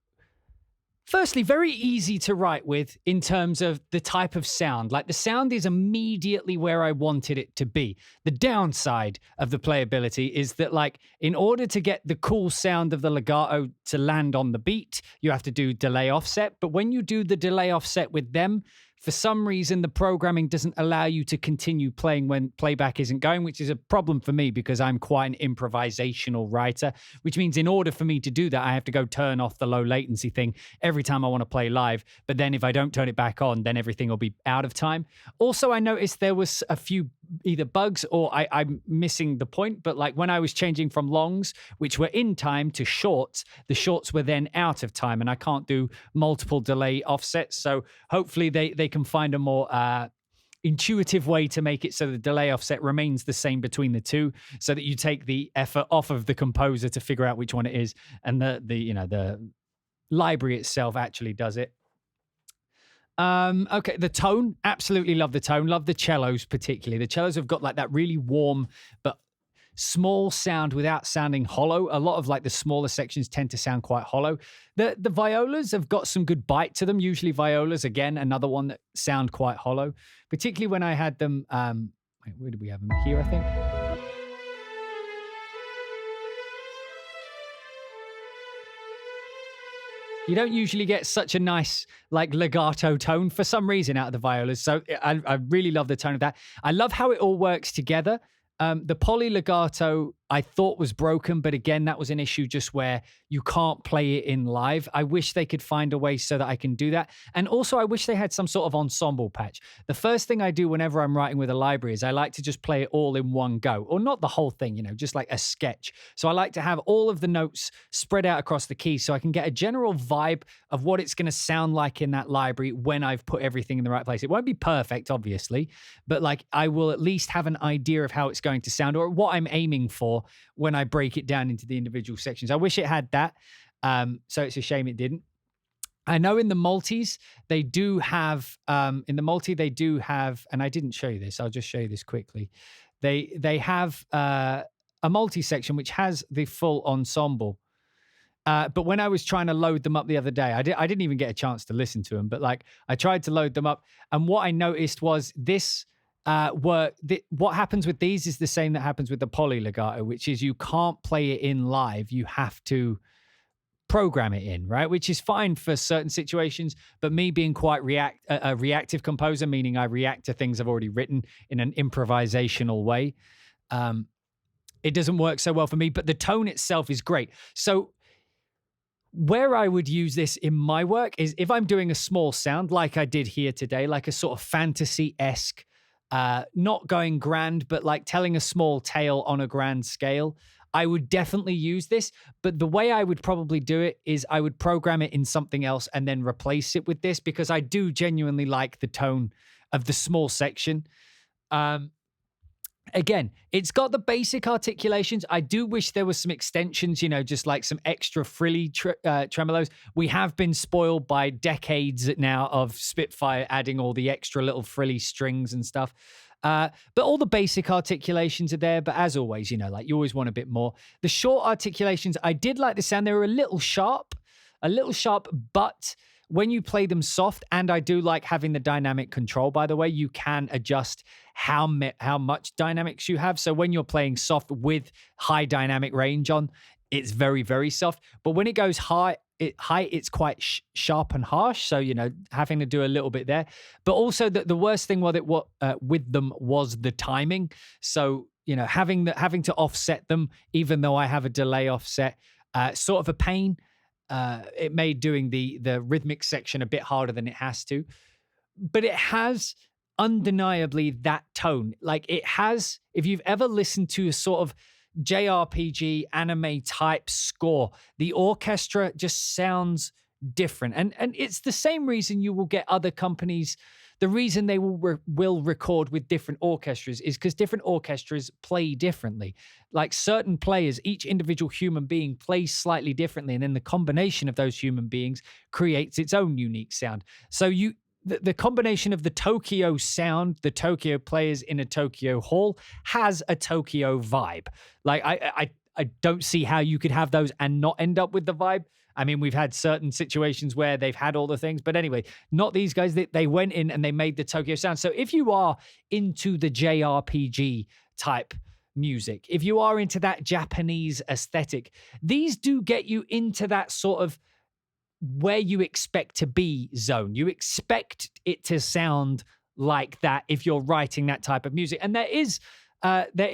S1: firstly, very easy to write with in terms of the type of sound. Like the sound is immediately where I wanted it to be. The downside of the playability is that, like, in order to get the cool sound of the legato to land on the beat, you have to do delay offset. But when you do the delay offset with them, for some reason, the programming doesn't allow you to continue playing when playback isn't going, which is a problem for me because I'm quite an improvisational writer, which means in order for me to do that, I have to go turn off the low latency thing every time I want to play live. But then if I don't turn it back on, then everything will be out of time. Also, I noticed there was a few either bugs or I'm missing the point, but like when I was changing from longs, which were in time, to shorts, the shorts were then out of time, and I can't do multiple delay offsets. So hopefully they can find a more intuitive way to make it so the delay offset remains the same between the two, so that you take the effort off of the composer to figure out which one it is, and the library itself actually does it. Okay, the tone, absolutely love the tone. Love the cellos particularly. The cellos have got like that really warm but small sound without sounding hollow. A lot of like the smaller sections tend to sound quite hollow. The violas have got some good bite to them. Usually violas, again, another one that sound quite hollow, particularly when I had them. Where did we have them? Here, I think. You don't usually get such a nice like legato tone for some reason out of the violas. So I really love the tone of that. I love how it all works together. The poly legato I thought was broken, but again, that was an issue just where you can't play it in live. I wish they could find a way so that I can do that. And also I wish they had some sort of ensemble patch. The first thing I do whenever I'm writing with a library is I like to just play it all in one go, or not the whole thing, just like a sketch. So I like to have all of the notes spread out across the keys so I can get a general vibe of what it's going to sound like in that library when I've put everything in the right place. It won't be perfect, obviously, but like I will at least have an idea of how it's going to sound or what I'm aiming for when I break it down into the individual sections. I wish it had that. So it's a shame it didn't. I know in the multis, they do have, and I didn't show you this, I'll just show you this quickly. They have a multi section which has the full ensemble. But when I was trying to load them up the other day, I didn't even get a chance to listen to them, but like I tried to load them up. And what I noticed was this, what happens with these is the same that happens with the poly legato, which is you can't play it in live. You have to program it in, right? Which is fine for certain situations, but me being quite a reactive composer, meaning I react to things I've already written in an improvisational way, it doesn't work so well for me, but the tone itself is great. So where I would use this in my work is if I'm doing a small sound like I did here today, like a sort of fantasy-esque, not going grand, but like telling a small tale on a grand scale, I would definitely use this. But the way I would probably do it is I would program it in something else and then replace it with this, because I do genuinely like the tone of the small section. Again, it's got the basic articulations. I do wish there was some extensions, just like some extra frilly tremolos. We have been spoiled by decades now of Spitfire adding all the extra little frilly strings and stuff. But all the basic articulations are there. But as always, like you always want a bit more. The short articulations, I did like the sound. They were a little sharp, but when you play them soft, and I do like having the dynamic control, by the way, you can adjust how much dynamics you have. So when you're playing soft with high dynamic range on, it's very, very soft. But when it goes high, it's quite sharp and harsh. So, having to do a little bit there. But also the worst thing with them was the timing. So, having to offset them, even though I have a delay offset, sort of a pain. It made doing the rhythmic section a bit harder than it has to, but it has undeniably that tone. Like it has, if you've ever listened to a sort of JRPG anime type score, the orchestra just sounds different. And it's the same reason you will get other companies. The reason they will record with different orchestras is because different orchestras play differently. Like certain players, each individual human being plays slightly differently, and then the combination of those human beings creates its own unique sound. So the combination of the Tokyo sound, the Tokyo players in a Tokyo hall has a Tokyo vibe. Like I don't see how you could have those and not end up with the vibe. I mean, we've had certain situations where they've had all the things, but anyway, not these guys. They went in and they made the Tokyo sound. So if you are into the JRPG type music, if you are into that Japanese aesthetic, these do get you into that sort of where you expect to be zone. You expect it to sound like that if you're writing that type of music. And there is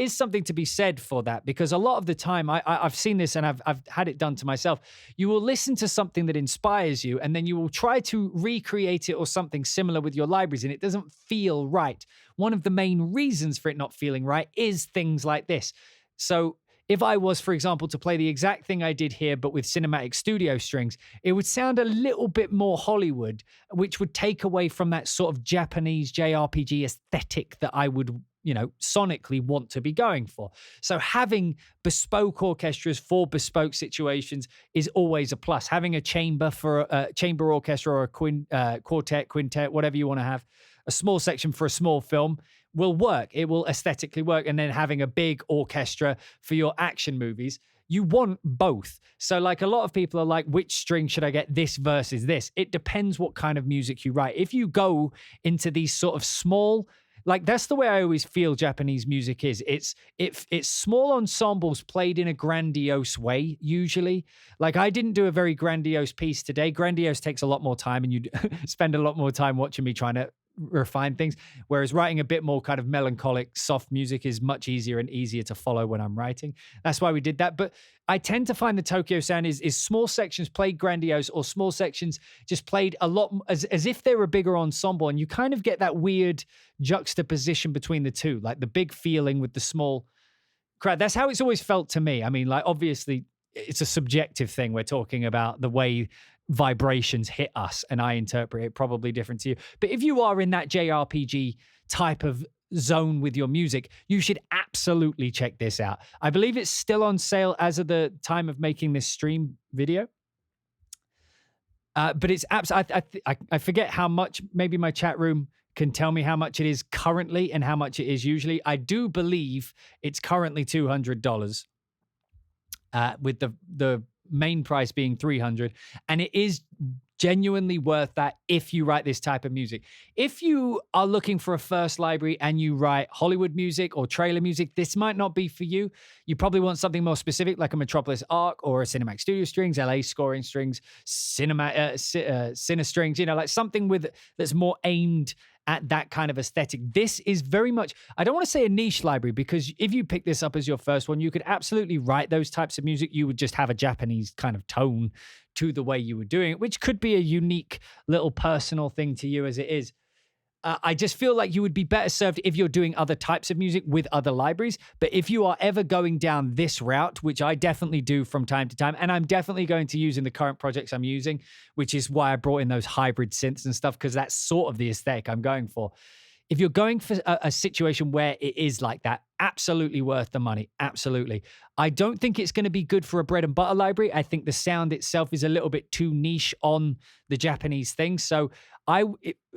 S1: something to be said for that, because a lot of the time I've seen this and I've had it done to myself. You will listen to something that inspires you and then you will try to recreate it or something similar with your libraries and it doesn't feel right. One of the main reasons for it not feeling right is things like this. So if I was, for example, to play the exact thing I did here, but with cinematic studio strings, it would sound a little bit more Hollywood, which would take away from that sort of Japanese JRPG aesthetic that I would, sonically want to be going for. So having bespoke orchestras for bespoke situations is always a plus. Having a chamber for a chamber orchestra or a quartet, quintet, whatever you want to have, a small section for a small film will work. It will aesthetically work. And then having a big orchestra for your action movies, you want both. So like a lot of people are like, which string should I get, this versus this? It depends what kind of music you write. If you go into these sort of small, like that's the way I always feel Japanese music is. It's small ensembles played in a grandiose way, usually. Like I didn't do a very grandiose piece today. Grandiose takes a lot more time and you spend a lot more time watching me trying to refine things, whereas writing a bit more kind of melancholic soft music is much easier and easier to follow when I'm writing. That's why we did that. But I tend to find the Tokyo sound is small sections played grandiose or small sections just played a lot as if they were a bigger ensemble, and you kind of get that weird juxtaposition between the two, like the big feeling with the small crowd. That's how it's always felt to me. I mean, like obviously it's a subjective thing. We're talking about the way vibrations hit us and I interpret it probably different to you. But if you are in that JRPG type of zone with your music, you should absolutely check this out. I believe it's still on sale as of the time of making this stream video. But it's I forget how much. Maybe my chat room can tell me how much it is currently and how much it is usually. I do believe it's currently $200, with the main price being $300, and it is genuinely worth that if you write this type of music. If you are looking for a first library and you write Hollywood music or trailer music, this might not be for you. You probably want something more specific like a Metropolis Arc or a Cinematic Studio Strings, LA scoring strings, Cine strings, like something that's more aimed at that kind of aesthetic. This is very much, I don't want to say a niche library, because if you pick this up as your first one, you could absolutely write those types of music. You would just have a Japanese kind of tone to the way you were doing it, which could be a unique little personal thing to you as it is. I just feel like you would be better served if you're doing other types of music with other libraries. But if you are ever going down this route, which I definitely do from time to time, and I'm definitely going to use in the current projects I'm using, which is why I brought in those hybrid synths and stuff, because that's sort of the aesthetic I'm going for. If you're going for a situation where it is like that, absolutely worth the money. Absolutely. I don't think it's going to be good for a bread and butter library. I think the sound itself is a little bit too niche on the Japanese thing. So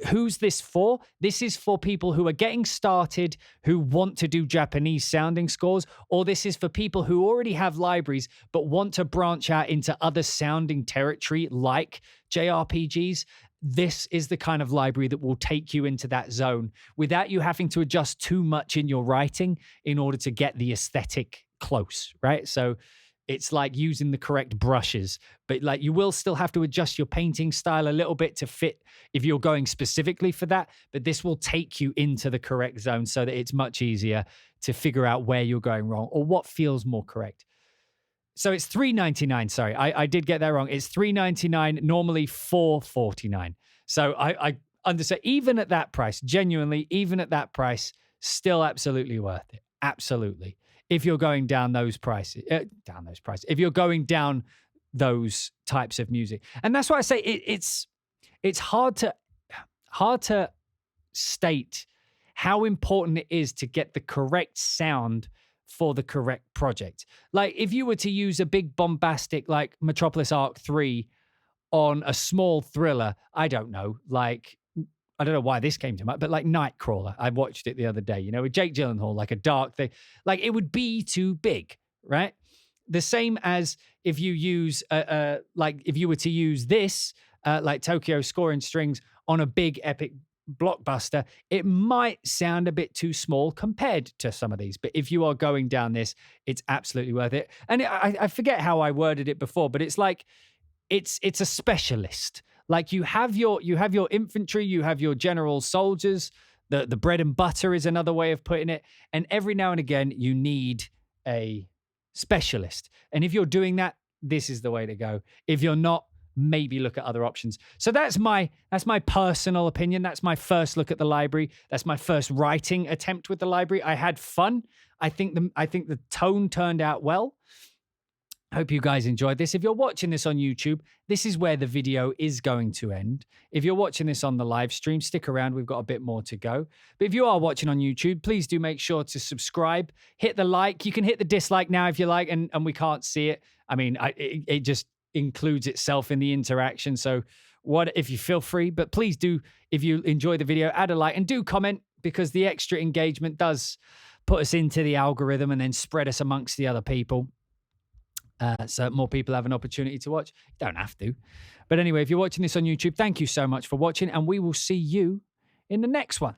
S1: who's this for? This is for people who are getting started, who want to do Japanese sounding scores, or this is for people who already have libraries but want to branch out into other sounding territory like JRPGs. This is the kind of library that will take you into that zone without you having to adjust too much in your writing in order to get the aesthetic close, right? So it's like using the correct brushes, but like you will still have to adjust your painting style a little bit to fit if you're going specifically for that, but this will take you into the correct zone so that it's much easier to figure out where you're going wrong or what feels more correct. So it's $3.99. Sorry, I did get that wrong. It's $3.99, normally $4.49. So I understand, even at that price, genuinely, even at that price, still absolutely worth it. Absolutely. If you're going down those prices, if you're going down those types of music. And that's why I say it's hard to state how important it is to get the correct sound for the correct project. Like if you were to use a big bombastic like Metropolis Arc 3 on a small thriller, I don't know, like I don't know why this came to mind, but like Nightcrawler. I watched it the other day, you know, with Jake Gyllenhaal, like a dark thing. Like it would be too big, right? The same as if you use, like if you were to use this, like Tokyo scoring strings on a big epic blockbuster, it might sound a bit too small compared to some of these. But if you are going down this, it's absolutely worth it. And I forget how I worded it before, but it's like it's a specialist. Like you have your infantry, you have your general soldiers. The bread and butter is another way of putting it. And every now and again, you need a specialist. And if you're doing that, this is the way to go. If you're not, maybe look at other options. So that's my personal opinion. That's my first look at the library. That's my first writing attempt with the library. I had fun. I think the tone turned out well. Hope you guys enjoyed this. If you're watching this on YouTube, this is where the video is going to end. If you're watching this on the live stream, stick around. We've got a bit more to go. But if you are watching on YouTube, please do make sure to subscribe. Hit the like. You can hit the dislike now if you like, and we can't see it. I mean, it just includes itself in the interaction. So what if you feel free? But please do, if you enjoy the video, add a like and do comment, because the extra engagement does put us into the algorithm and then spread us amongst the other people. So more people have an opportunity to watch. You don't have to. But anyway, if you're watching this on YouTube, thank you so much for watching, and we will see you in the next one.